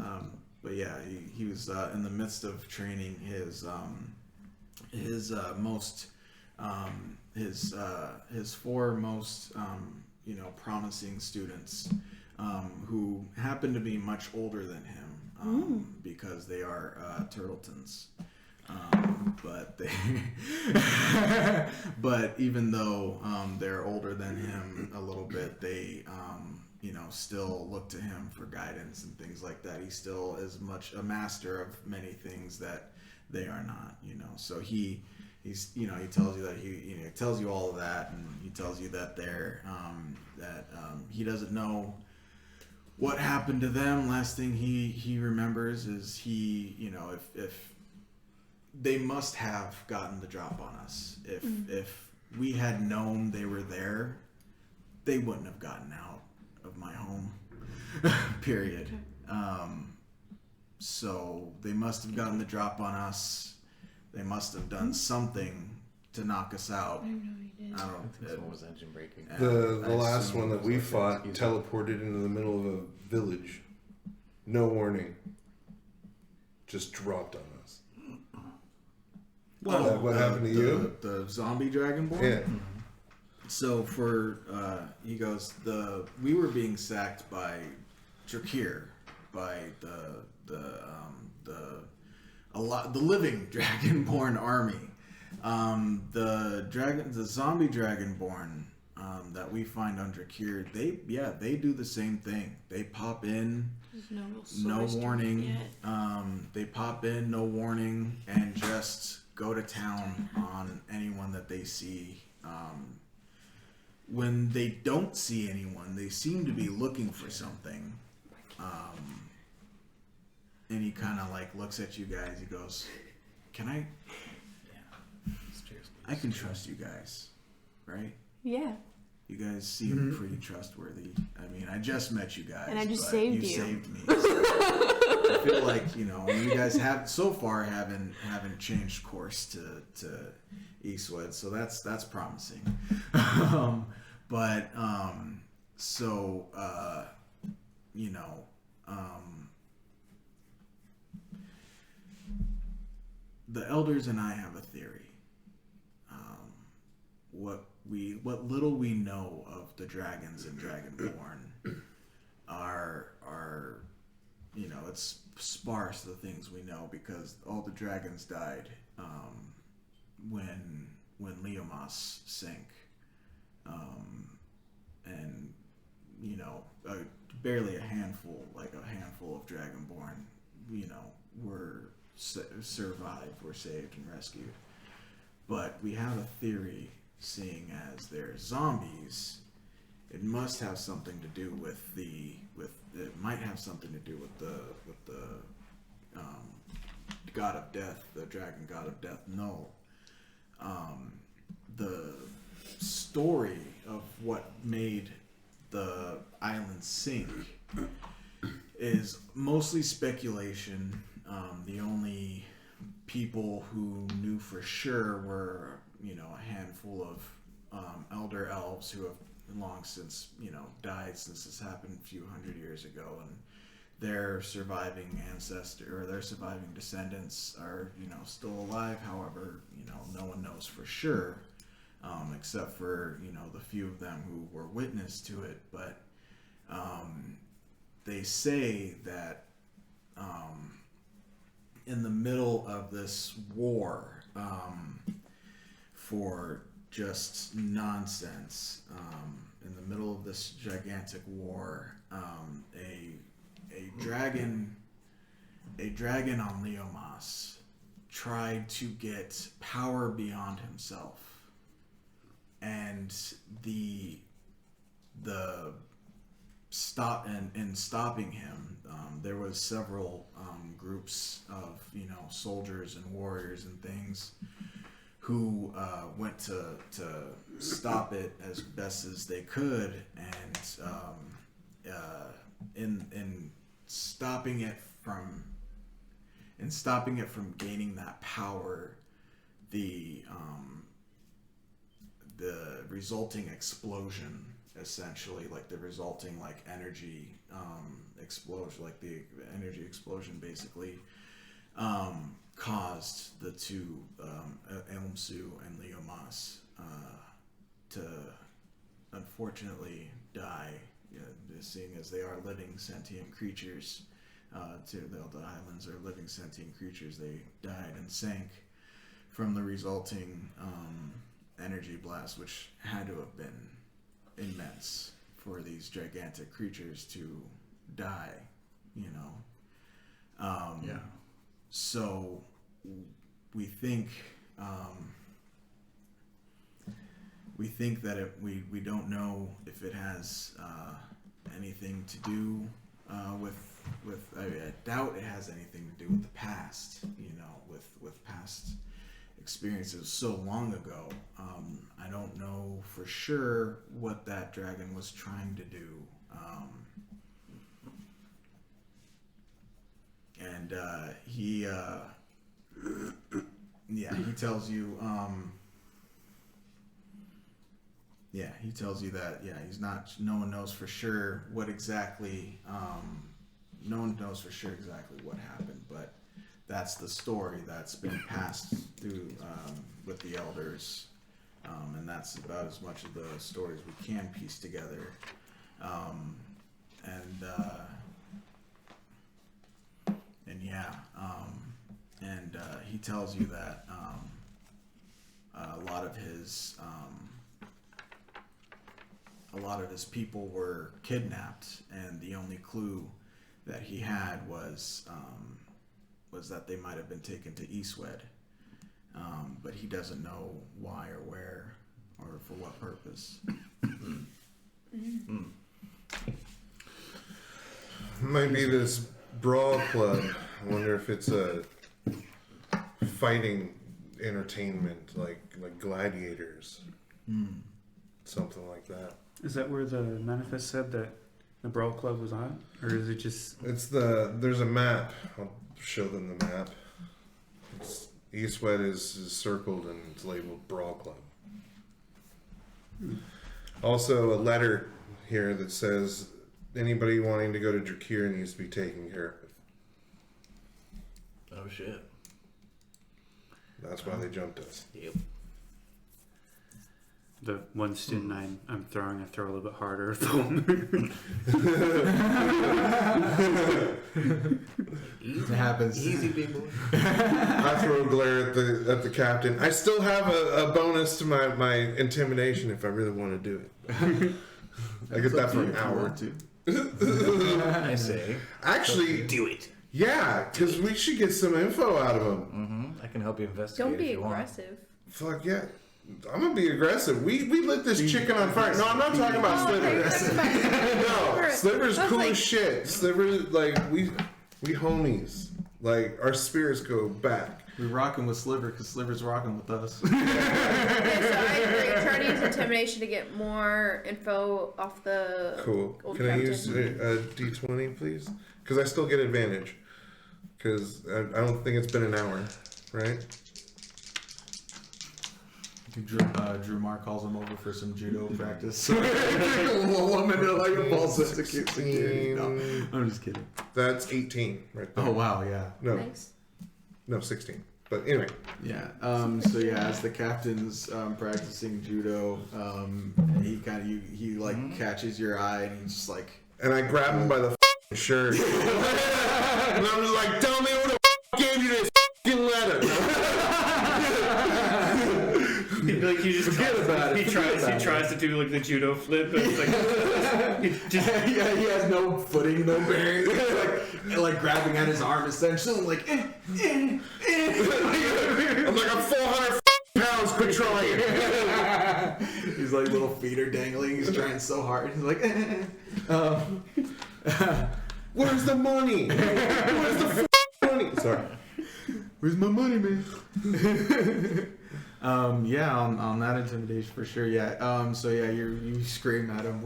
but yeah, he was in the midst of training his four most promising students, who happen to be much older than him, because they are Turtletons. But even though they're older than him a little bit, they still look to him for guidance and things like that. He still is much a master of many things that they are not. So he tells you that he tells you all of that, and he tells you that he doesn't know what happened to them. Last thing he remembers is if they must have gotten the drop on us. If we had known they were there, they wouldn't have gotten out of my home. Period. So they must have gotten the drop on us. They must have done something to knock us out. I don't. Someone was engine braking. The I last assume one that it was we like fought that. teleported into the middle of a village. No warning. Just dropped on us. What happened to you? The zombie Dragonborn? Yeah. So for he goes, we were being sacked by Drakir, by the living Dragonborn army. The zombie Dragonborn that we find on Drakir, they do the same thing. They pop in, There's no real no source to it warning. yet. They pop in, no warning, and just go to town on anyone that they see. When they don't see anyone, they seem to be looking for something. And he kind of like looks at you guys. He goes, "Can I? I can trust you guys, right? Yeah. You guys seem pretty trustworthy. I mean, I just met you guys, And I just but saved you you. saved me. So I feel like you guys have so far haven't changed course to Eastwood, so that's promising. The elders and I have a theory. What little we know of the dragons and Dragonborn are it's sparse, the things we know, because all the dragons died when Leomas sank, and barely a handful of Dragonborn were survived, were saved and rescued. But we have a theory, seeing as they're zombies, it must have something to do with it might have something to do with the god of death, the dragon god of death, Null. The story of what made the island sink is mostly speculation. The only people who knew for sure were, a handful of elder elves who have long since, died since this happened a few hundred years ago, and their surviving their surviving descendants are, still alive. However, no one knows for sure, except for, the few of them who were witness to it. But they say that in the middle of this war, for just nonsense, in the middle of this gigantic war, a dragon on Leomas tried to get power beyond himself, and stopping him, there was several groups of soldiers and warriors and things who went to stop it as best as they could, and in stopping it from gaining that power, the resulting explosion, essentially, like the resulting energy explosion, like the energy explosion basically caused the two, Elmsu and Leomas, to unfortunately die, seeing as they are living sentient creatures. The islands are living sentient creatures. They died and sank from the resulting energy blast, which had to have been immense for these gigantic creatures to die, Yeah. So we think that we don't know if it has anything to do with I doubt it has anything to do with the past, with past experiences so long ago. I don't know for sure what that dragon was trying to do. And he tells you. He tells you that. Yeah, he's not. No one knows for sure what exactly. No one knows for sure exactly what happened, but that's the story that's been passed through with the elders, and that's about as much of the stories we can piece together. He tells you that a lot of his people were kidnapped, and the only clue that he had was that they might have been taken to Eastwood, but he doesn't know why or where or for what purpose. Might be this brawl club. I wonder if it's a fighting entertainment, like gladiators, something like that. Is that where the manifest said that the Brawl Club was on? Or is it just... There's a map. I'll show them the map. Eastwood is circled and it's labeled Brawl Club. Also a letter here that says anybody wanting to go to Drakir needs to be taken care of. Oh shit. That's why they jumped us. Yep. The one student I'm throwing, I throw a little bit harder. It happens. Easy, big boy. I throw a glare at the captain. I still have a bonus to my intimidation if I really want to do it. I get that for an hour or two. I say. Actually, do it. yeah, because we should get some info out of him. Mm-hmm. I can help you investigate. Don't be if you aggressive. Fuck yeah. I'm gonna be aggressive. We lit this chicken on fire. No, I'm not talking about Sliver. No, Sliver's cool as shit. Sliver, like, we homies. Like, our spirits go back. We're rocking with Sliver because Sliver's rocking with us. Okay, so I agree. Try to use intimidation to get more info off the Cool. old Can I captain. use a D20, please? Because I still get advantage. Because I don't think it's been an hour, right? Drew Mark calls him over for some judo practice. Lull him into like a false sense of security. No, I'm just kidding. That's 18 right there. Oh wow, yeah. Nice. No, 16. But anyway. Yeah. So yeah, as the captain's practicing judo, he kind of he like catches your eye and he's just like. And I grab him by the shirt. And I'm just like, tell me who the gave you this letter. Like he just Forget about it. He tries to do like the judo flip. And it's like he just Yeah, he has no footing, no bearing. like grabbing at his arm essentially, like. I'm like, I'm 400 pounds, quit trying. He's like little feet are dangling. He's trying so hard. He's like. Where's the money? Where's the money? Sorry. Where's my money, man? Yeah, on that intimidation for sure. Yeah. So yeah, you scream at him.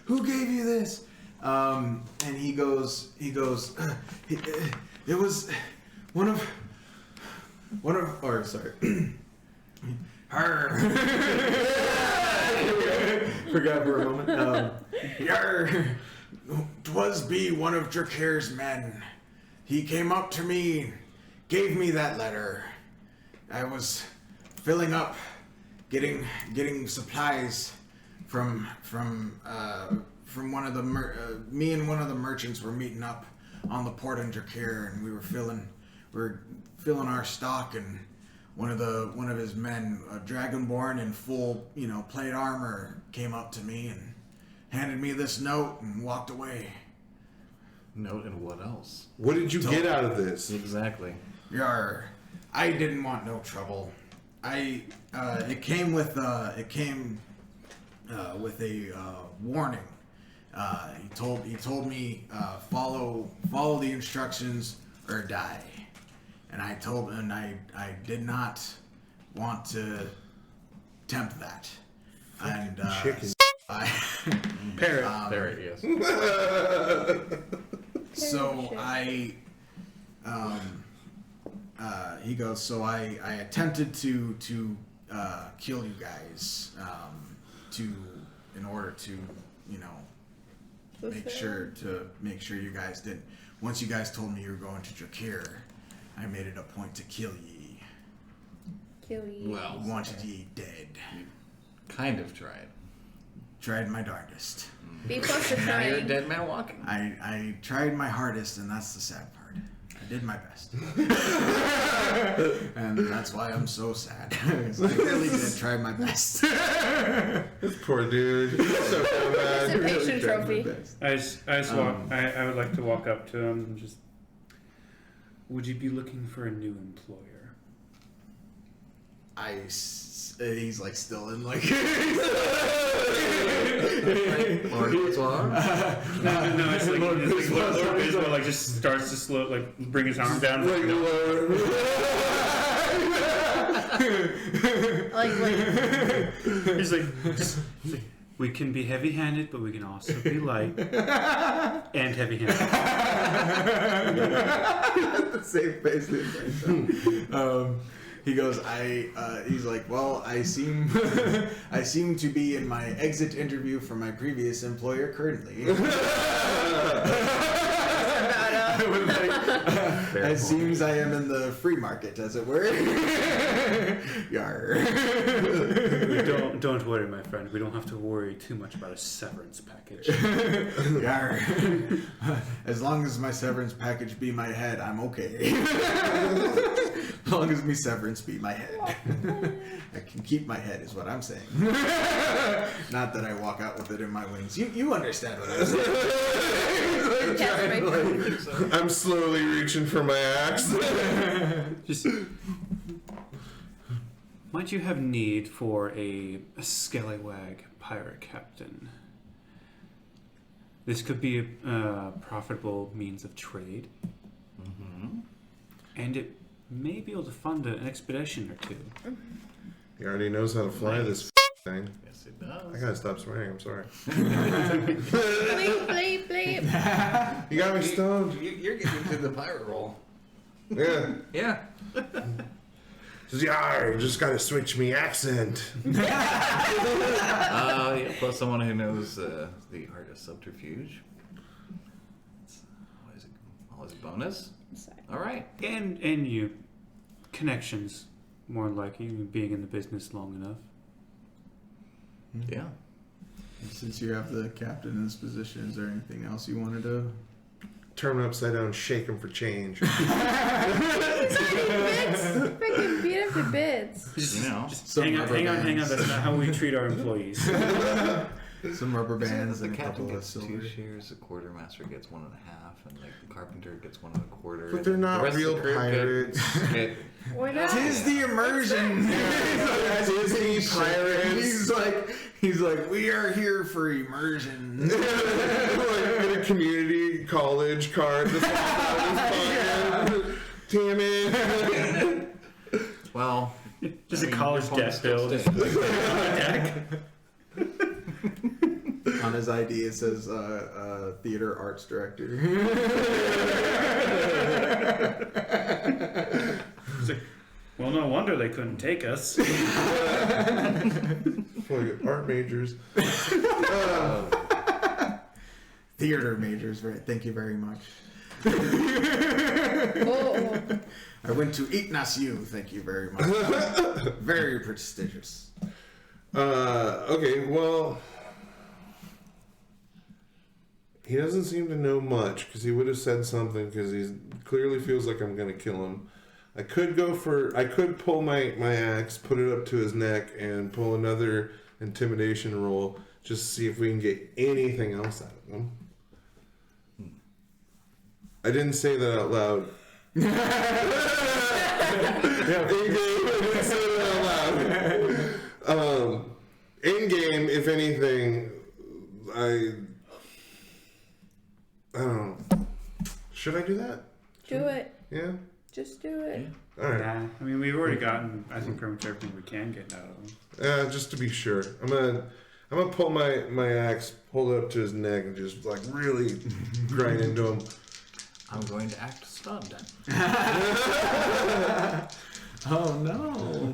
Who gave you this? And he goes. It was one of. Or sorry. Her. Forgot for a moment. Yar. 'Twas be one of Drakir's men. He came up to me, gave me that letter. I was filling up, getting supplies from one of the me and one of the merchants were meeting up on the port in Drakir, and we were filling our stock, and one of his men, a Dragonborn in full plate armor, came up to me and handed me this note and walked away. Note and what else? What did you get out of this? Exactly. Yar, I didn't want no trouble. It came with a warning. He told me follow the instructions or die. And I did not want to tempt that. And chicken. Parrot. There it is. So he goes, so I attempted to kill you guys, in order to, make sure you guys didn't. Once you guys told me you were going to Drakir, I made it a point to kill ye. Kill you. Well, Wanted ye dead. kind of tried. Tried my darndest. Be close to Now you're a trying. dead man walking. I tried my hardest, and that's the sad part. I did my best. And that's why I'm so sad. 'Cause I really did try my best. This poor dude. He's so bad. Participation trophy. I would like to walk up to him and just. Would you be looking for a new employer? He's like still in like. Lord Bizarre. No, it's like Lord Bismarck like just starts to slow, like bring his arm down. Like, He's like, we can be heavy-handed, but we can also be light and heavy-handed. The same face. He goes, he's like, well, I seem to be in my exit interview from my previous employer currently. It seems I am in the free market, as it were. Yar. Don't worry, my friend. We don't have to worry too much about a severance package. Yar. As long as my severance package be my head, I'm okay. As long as me severance be my head. I can keep my head is what I'm saying. Not that I walk out with it in my wings. You understand what I'm saying. I'm slowly reaching for my axe. Just, might you have need for a scallywag pirate captain? This could be a profitable means of trade. Mm-hmm. And it may be able to fund an expedition or two. He already knows how to fly this thing. Yes, it does. I gotta stop swearing, I'm sorry. Bleep, bleep, bleep. You got me stoned. You're getting to the pirate role. Yeah. Yeah. Says, yeah, you just gotta switch me accent. Yeah. Plus someone who knows the art of subterfuge. It's always a bonus. All right. And you, connections, more than likely, being in the business long enough. Yeah. Since you have the captain in this position, is there anything else you wanted to? Turn him upside down, shake him for change. Freaking beat him to bits. You know. Hang on. That's not how we treat our employees. Some rubber bands The and a captain couple of gets silver. 2 shares, the quartermaster gets 1.5, and like the carpenter gets 1 1/4. But they're not the rest of real the crew pirates. Get We're not. Tis the immersion. Disney pirates. He's like, we are here for immersion. Like get a community college card. This Damn it. well. Just I mean, a college your debt bill. opponent's still On his ID, it says theater arts director. It's like, well, no wonder they couldn't take us. Like art majors. Theater majors, right? Thank you very much. Oh. I went to ITNASU, thank you very much. Very prestigious. Okay, well, he doesn't seem to know much because he would have said something because he clearly feels like I'm gonna kill him. I could pull my axe, put it up to his neck, and pull another intimidation roll just to see if we can get anything else out of him. I didn't say that out loud. In game, I didn't say that out loud. In game, if anything, I don't know. Should I do that? Do it. Yeah. Just do it. All right. Nah, I mean, we've already gotten, I think, pretty much everything we can get out of him. Just to be sure, I'm gonna pull my axe, hold it up to his neck, and just like really grind into him. I'm going to act stunned. Oh no.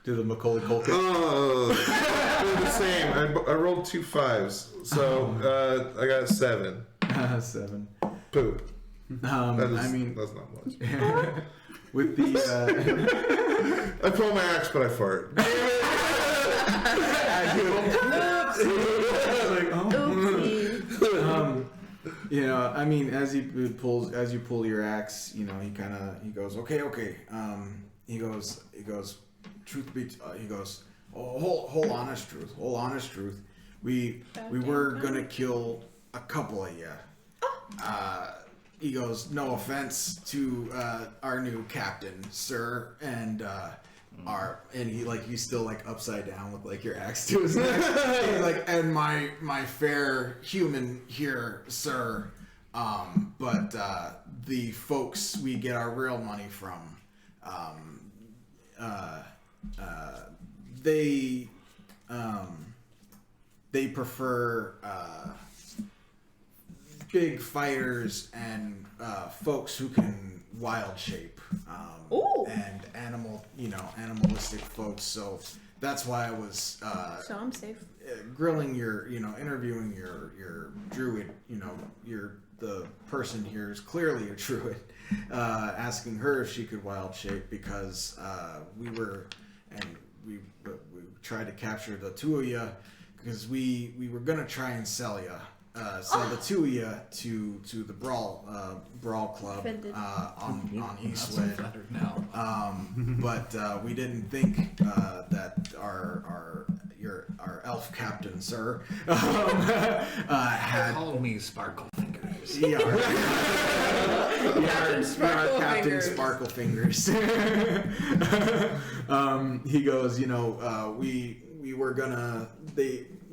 Do the Macaulay Culkin. Oh, they're the same. I rolled 2 5s, so I got 7. 7. Poop. That is, I mean, that's not much. with the I pull my axe, but I fart. Oopsie. you know, I mean, as you pull your axe, you know, he goes, okay. He goes, truth be, he goes, oh, whole honest truth. We were gonna kill a couple of you. He goes, no offense to our new captain, sir, and he's still like upside down with like your axe to his neck. He's like, and my fair human here, sir, but the folks we get our real money from, they prefer big fighters and folks who can wild shape and animalistic folks. So that's why I was So I'm safe. grilling interviewing your druid. The person here is clearly a druid. Asking her if she could wild shape because we tried to capture the two of you because we were gonna try and sell you. Sell the two of you to the Brawl Club on Eastwood. But we didn't think that our elf captain, sir, had Call me Sparkle Fingers. Captain Sparkle Fingers. He goes, we were gonna.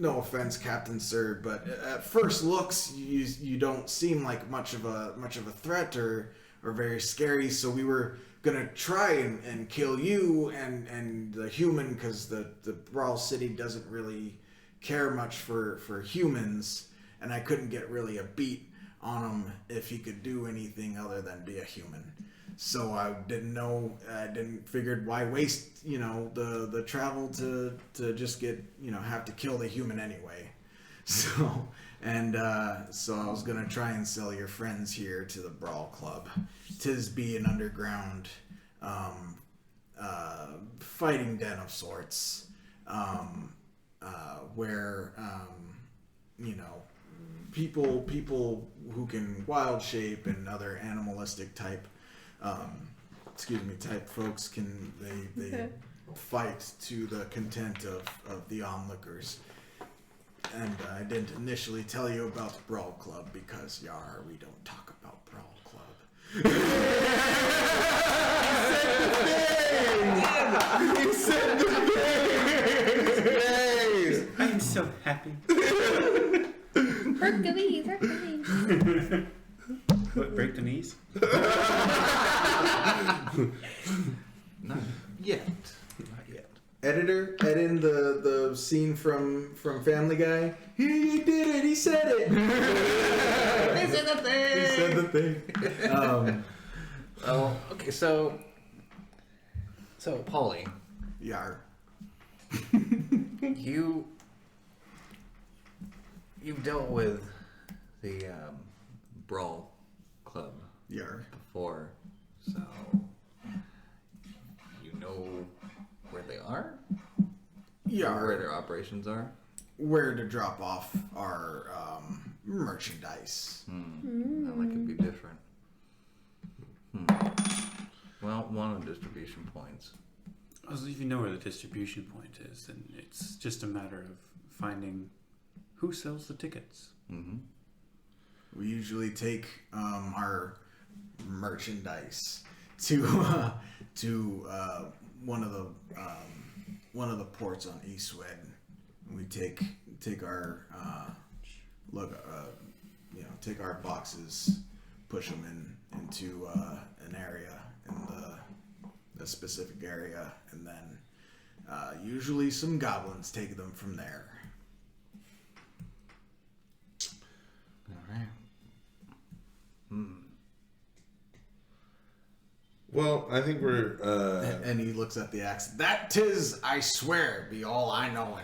No offense, Captain Sir, but at first looks, you don't seem like much of a threat or very scary. So we were gonna try and kill you and the human because the Brawl City doesn't really care much for humans, and I couldn't get really a beat on him if he could do anything other than be a human. So I figured why waste, the travel to just get, have to kill the human anyway. So I was going to try and sell your friends here to the Brawl Club. 'Tis be an underground, fighting den of sorts, where, people who can wild shape and other animalistic type folks can they fight to the content of the onlookers. And I didn't initially tell you about the Brawl Club because we don't talk about Brawl Club. He said the thing. I'm so happy. Hercules. What, break the knees? Not yet. Editor, edit in the scene from Family Guy. He did it. He said it. He said the thing. He said the thing. Okay. So Polly, Yar. you've dealt with the Brawl Club Yar. before, so you know where they are? Yar. Where their operations are? Where to drop off our merchandise. That could be different. Well, one of the distribution points. Well, if you know where the distribution point is, then it's just a matter of finding who sells the tickets. Mm-hmm. We usually take our merchandise to one of the ports on Eastwood. We take our take our boxes push them into an area in the specific area, and then usually some goblins take them from there. All right. Well, I think we're. And he looks at the axe. That 'tis, I swear, be all I knowin'.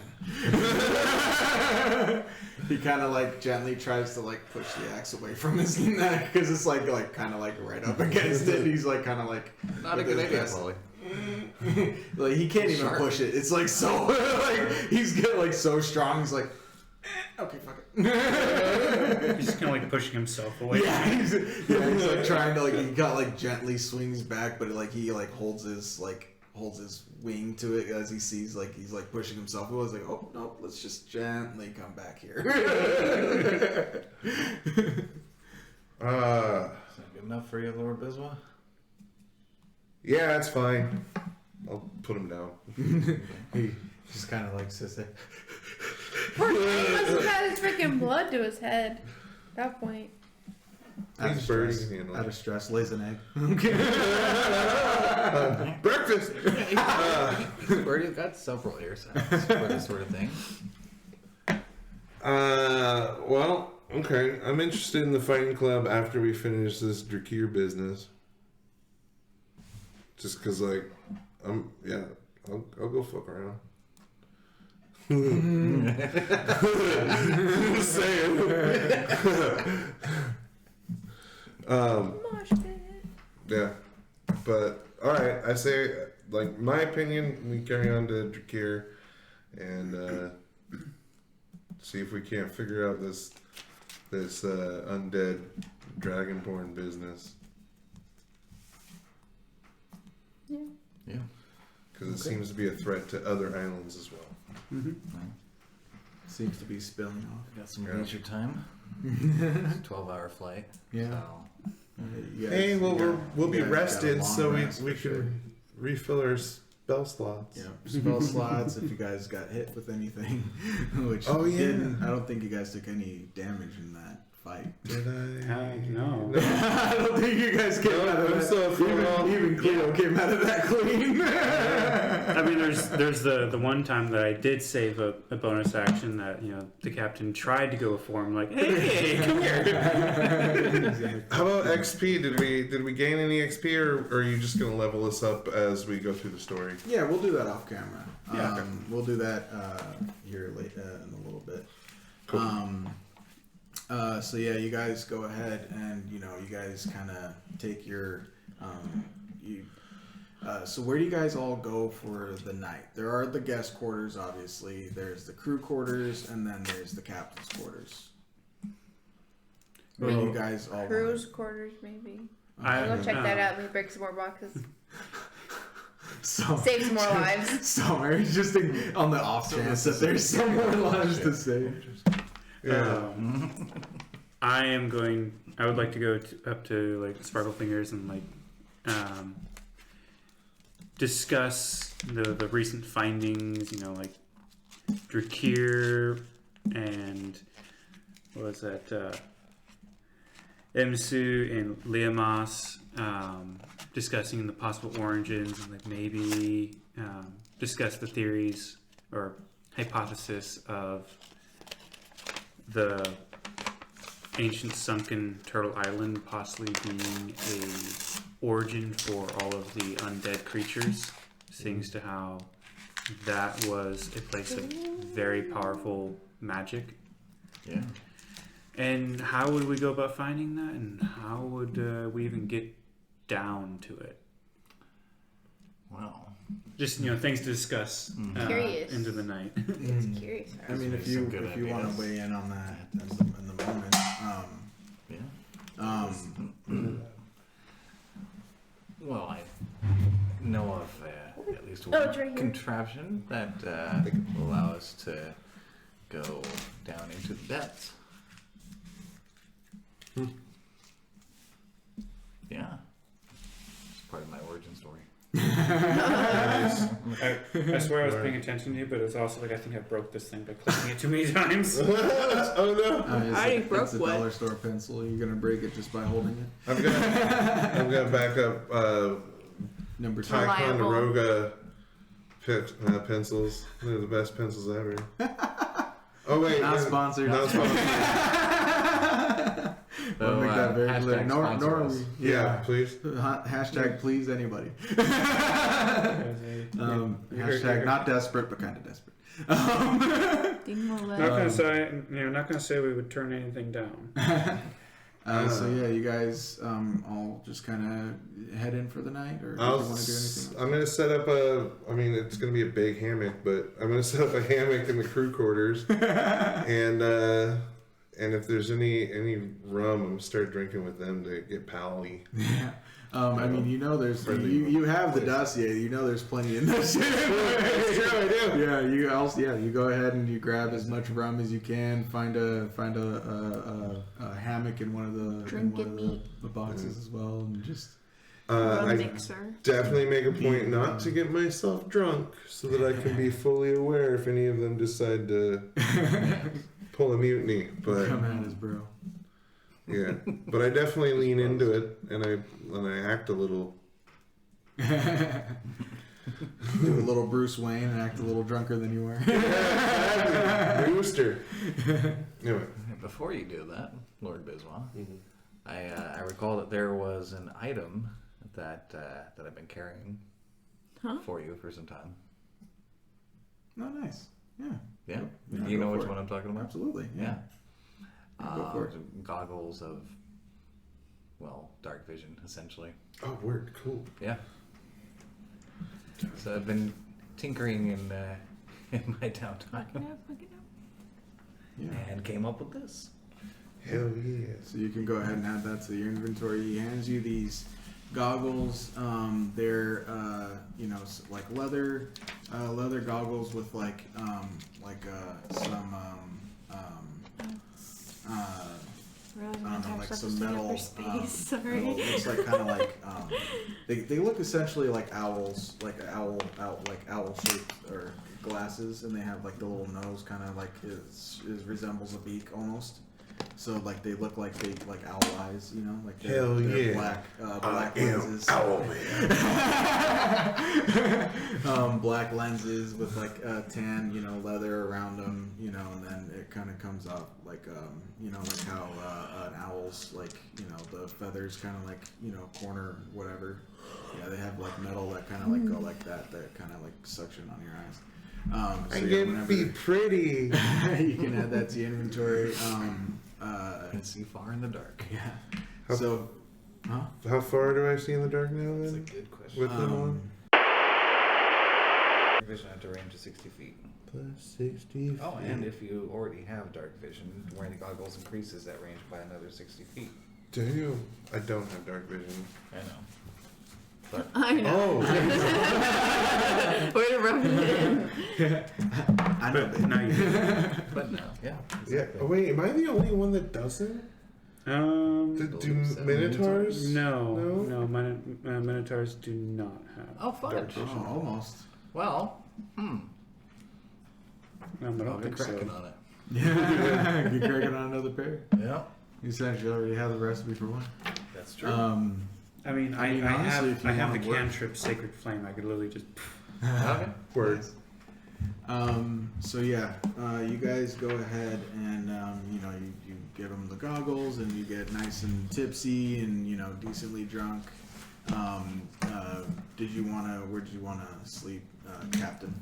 He kind of like gently tries to like push the axe away from his neck because it's like kind of like right up against it. He's like kind of like Not a with good his idea, vest- Polly. Like he can't even Sharp. push it. It's like so like he's get like so strong. He's like, okay, fuck it. He's just kind of like pushing himself away. Yeah, he's like trying to like he got like gently swings back, but like he like holds his wing to it as he sees like he's like pushing himself. He was like, oh no, let's just gently come back here. Is that good enough for you, Lord Biswa? Yeah, that's fine. I'll put him down. He just kind of like sits there. Poor guy must have had his freaking blood to his head at that point. Out of He's burning stress, his hand. out of stress, lays an egg. Breakfast. Birdie's got several ear sounds for this sort of thing. Well, okay. I'm interested in the fighting club after we finish this Drakir business. Just cause like, I'll go fuck around. Just saying. Mosh pit. Yeah, but all right. I say, like, my opinion. We carry on to Drakir and see if we can't figure out this undead Dragonborn business. Yeah. Yeah. Because it seems to be a threat to other islands as well. Seems to be spilling off. Got some Yeah. leisure time. It's a 12-hour flight. Yeah. So. You guys- Hey, well, you we'll got- be you guys got a rested, long so rest we for sure. can refill our spell slots. Yeah, spell slots. If you guys got hit with anything, which Oh, yeah. didn't, I don't think you guys took any damage in that fight. Did I? No. I don't think you guys came out of I'm that. so full. Even Cleo came out of that clean. I mean, there's the one time that I did save a bonus action that, you know, the captain tried to go for him, like, hey, come here. How about XP? Did we gain any XP, or are you just gonna level us up as we go through the story? Yeah, we'll do that off camera. Yeah. We'll do that here late in a little bit. Cool. So yeah, you guys go ahead and you guys kind of take your so where do you guys all go for the night? There are the guest quarters, obviously. There's the crew quarters, and then there's the captain's quarters. Where do you guys all Crew's quarters, maybe. I- I'll go check that out. Maybe break some more boxes. So, Save some more lives. Somewhere, just on the off chance that there's some more lives to save. Yeah. I would like to go up to like Sparkle Fingers and like discuss the recent findings, like Drakir and what was that? Emsu and Liamas, discussing the possible origins and like maybe discuss the theories or hypothesis of the ancient sunken turtle island possibly being a origin for all of the undead creatures, seeing as to how that was a place of very powerful magic. Yeah. And how would we go about finding that, and how would we even get down to it? Well, Just things to discuss Curious. into the night. It's curious. I mean, if Some you good want to ideas. weigh in on that in the moment, yeah. Well, I know of at least one it's right here. contraption that will allow us to go down into the depths. Yeah. It's part of my origin story. I swear I was paying attention to you, but it was also like I think I broke this thing by clicking it too many times. Oh no! It's I already broke it's a what? dollar store pencil. You're gonna break it just by holding it. I'm gonna back up Number 2. Reliable. Ticonderoga pencils. They're the best pencils ever. Oh wait, Not sponsored. Not sponsored. We'll make that very clear. hashtag Nor sponsor are us. we. Yeah, please. Hashtag please anybody. Hashtag not desperate, but kind of desperate. Ding-a-ling. Not gonna say we would turn anything down. So yeah, you guys all just kind of head in for the night, or do you want to do anything else? I'm gonna set up it's gonna be a big hammock, but I'm gonna set up a hammock in the crew quarters, and if there's any rum, I'm gonna start drinking with them to get pally. Yeah. I mean, there's Friendly you have the dossier. There's plenty in this. I do. Yeah, you go ahead and you grab as much rum as you can. Find a hammock in one of the boxes as well, and just Rum I mixer. definitely make a point not to get myself drunk, so that I can be fully aware if any of them decide to pull a mutiny. But come at us, bro. yeah, but I definitely lean into it, and I act a little. Do a little Bruce Wayne and act a little drunker than you were. Booster. Anyway. Before you do that, Lord Biswa, I recall that there was an item that I've been carrying for you for some time. Oh, nice. Yeah. Yeah? Yeah, You go know for which it. one I'm talking about? Absolutely. Yeah. Go for it. Goggles of, dark vision, essentially. Oh, word, cool. Yeah. So I've been tinkering in my downtime Yeah. and came up with this. Hell yeah. So you can go ahead and add that to your inventory. He hands you these goggles. They're like leather goggles with some metal. Sorry. Looks like kind of like they look essentially like owls, like owl shaped or glasses, and they have like the little nose kind of like it resembles a beak almost. So like they look like big like owl eyes, like they're yeah. black lenses. Black lenses with like tan, leather around them, and then it kind of comes off like like how an owl's like the feathers kind of like corner whatever. Yeah, they have like metal that kind of like go like that kind of like suction on your eyes. I can be pretty. You can add that to your inventory. I can see far in the dark. Yeah. How- Huh? How far do I see in the dark now That's a then? good question. With them on? Vision at a range of 60 feet. Plus 60 Oh, and if you already have dark vision, wearing the goggles increases that range by another 60 feet. Damn. I don't have dark vision. I know. But I know. Oh. Way to rub it in. I know. But now you do. But no, yeah. Yeah. Exactly. Oh, wait, am I the only one that doesn't? Do Minotaurs? No, No? Minotaurs do not have Oh, fun. dark vision. Oh, almost. Well, I don't I'll be think cracking so. on it. Yeah. You're cracking on another pair. Yeah, You essentially already have the recipe for one. that's true. I mean, honestly, if you I have wanna the work- cantrip Sacred Flame. I could literally just. Okay. Words. So yeah, you guys go ahead and you give them the goggles and you get nice and tipsy and decently drunk. Where did you wanna sleep, Captain?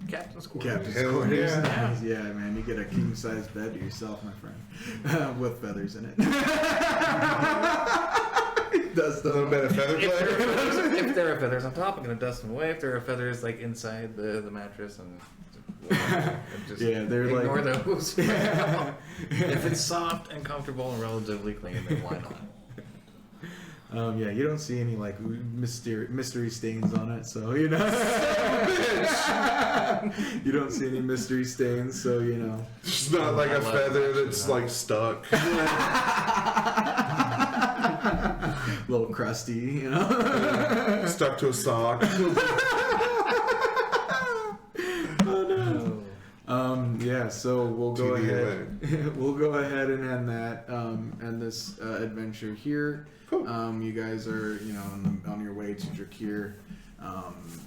Captain's quarters. Captain's Hell quarters. yeah. Yeah, man, you get a king size bed to yourself, my friend, with feathers in it. That's A little bit of feather If there, are play. feathers, if there are feathers on top, I'm gonna dust them away. If there are feathers like inside the mattress, and just Yeah, they're like- ignore those. If it's soft and comfortable and relatively clean, then why not? Yeah, you don't see any like mystery stains on it, so you don't see any mystery stains, so It's not like a feather that's like stuck. little crusty, you know. Stuck to a sock. Yeah, so we'll go TBA. ahead. We'll go ahead and end this adventure here. Cool. You guys are, you know, on your way to Drakir.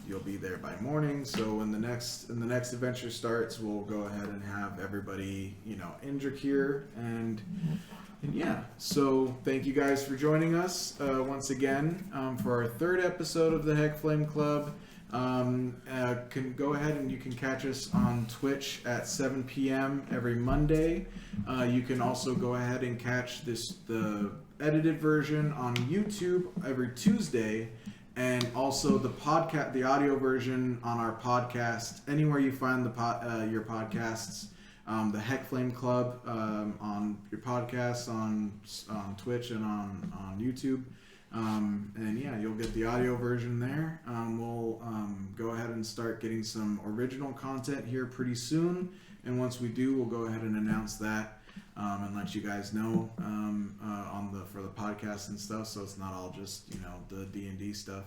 You'll be there by morning. So when the next adventure starts, we'll go ahead and have everybody, you know, in Drakir and yeah. So thank you guys for joining us once again for our third episode of the Heck Flame Club. Can go ahead and you can catch us on Twitch at 7 p.m. every Monday. You can also go ahead and catch the edited version on YouTube every Tuesday, and also the audio version on our podcast anywhere you find your podcasts. The Heck Flame Club on your podcasts on Twitch and on YouTube. And yeah, you'll get the audio version there. We'll go ahead and start getting some original content here pretty soon. And once we do, we'll go ahead and announce that and let you guys know for the podcast and stuff. So it's not all just, you know, the D&D stuff.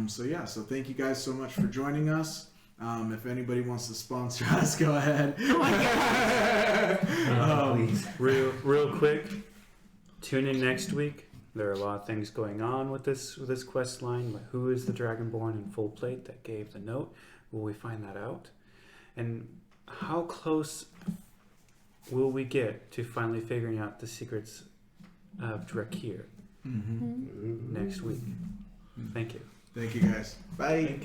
So thank you guys so much for joining us. If anybody wants to sponsor us, go ahead. Please. Real quick, tune in next week. There are a lot of things going on with this quest line. Like, who is the Dragonborn in full plate that gave the note? Will we find that out? And how close will we get to finally figuring out the secrets of Drakir next week? Thank you. Thank you guys. Bye.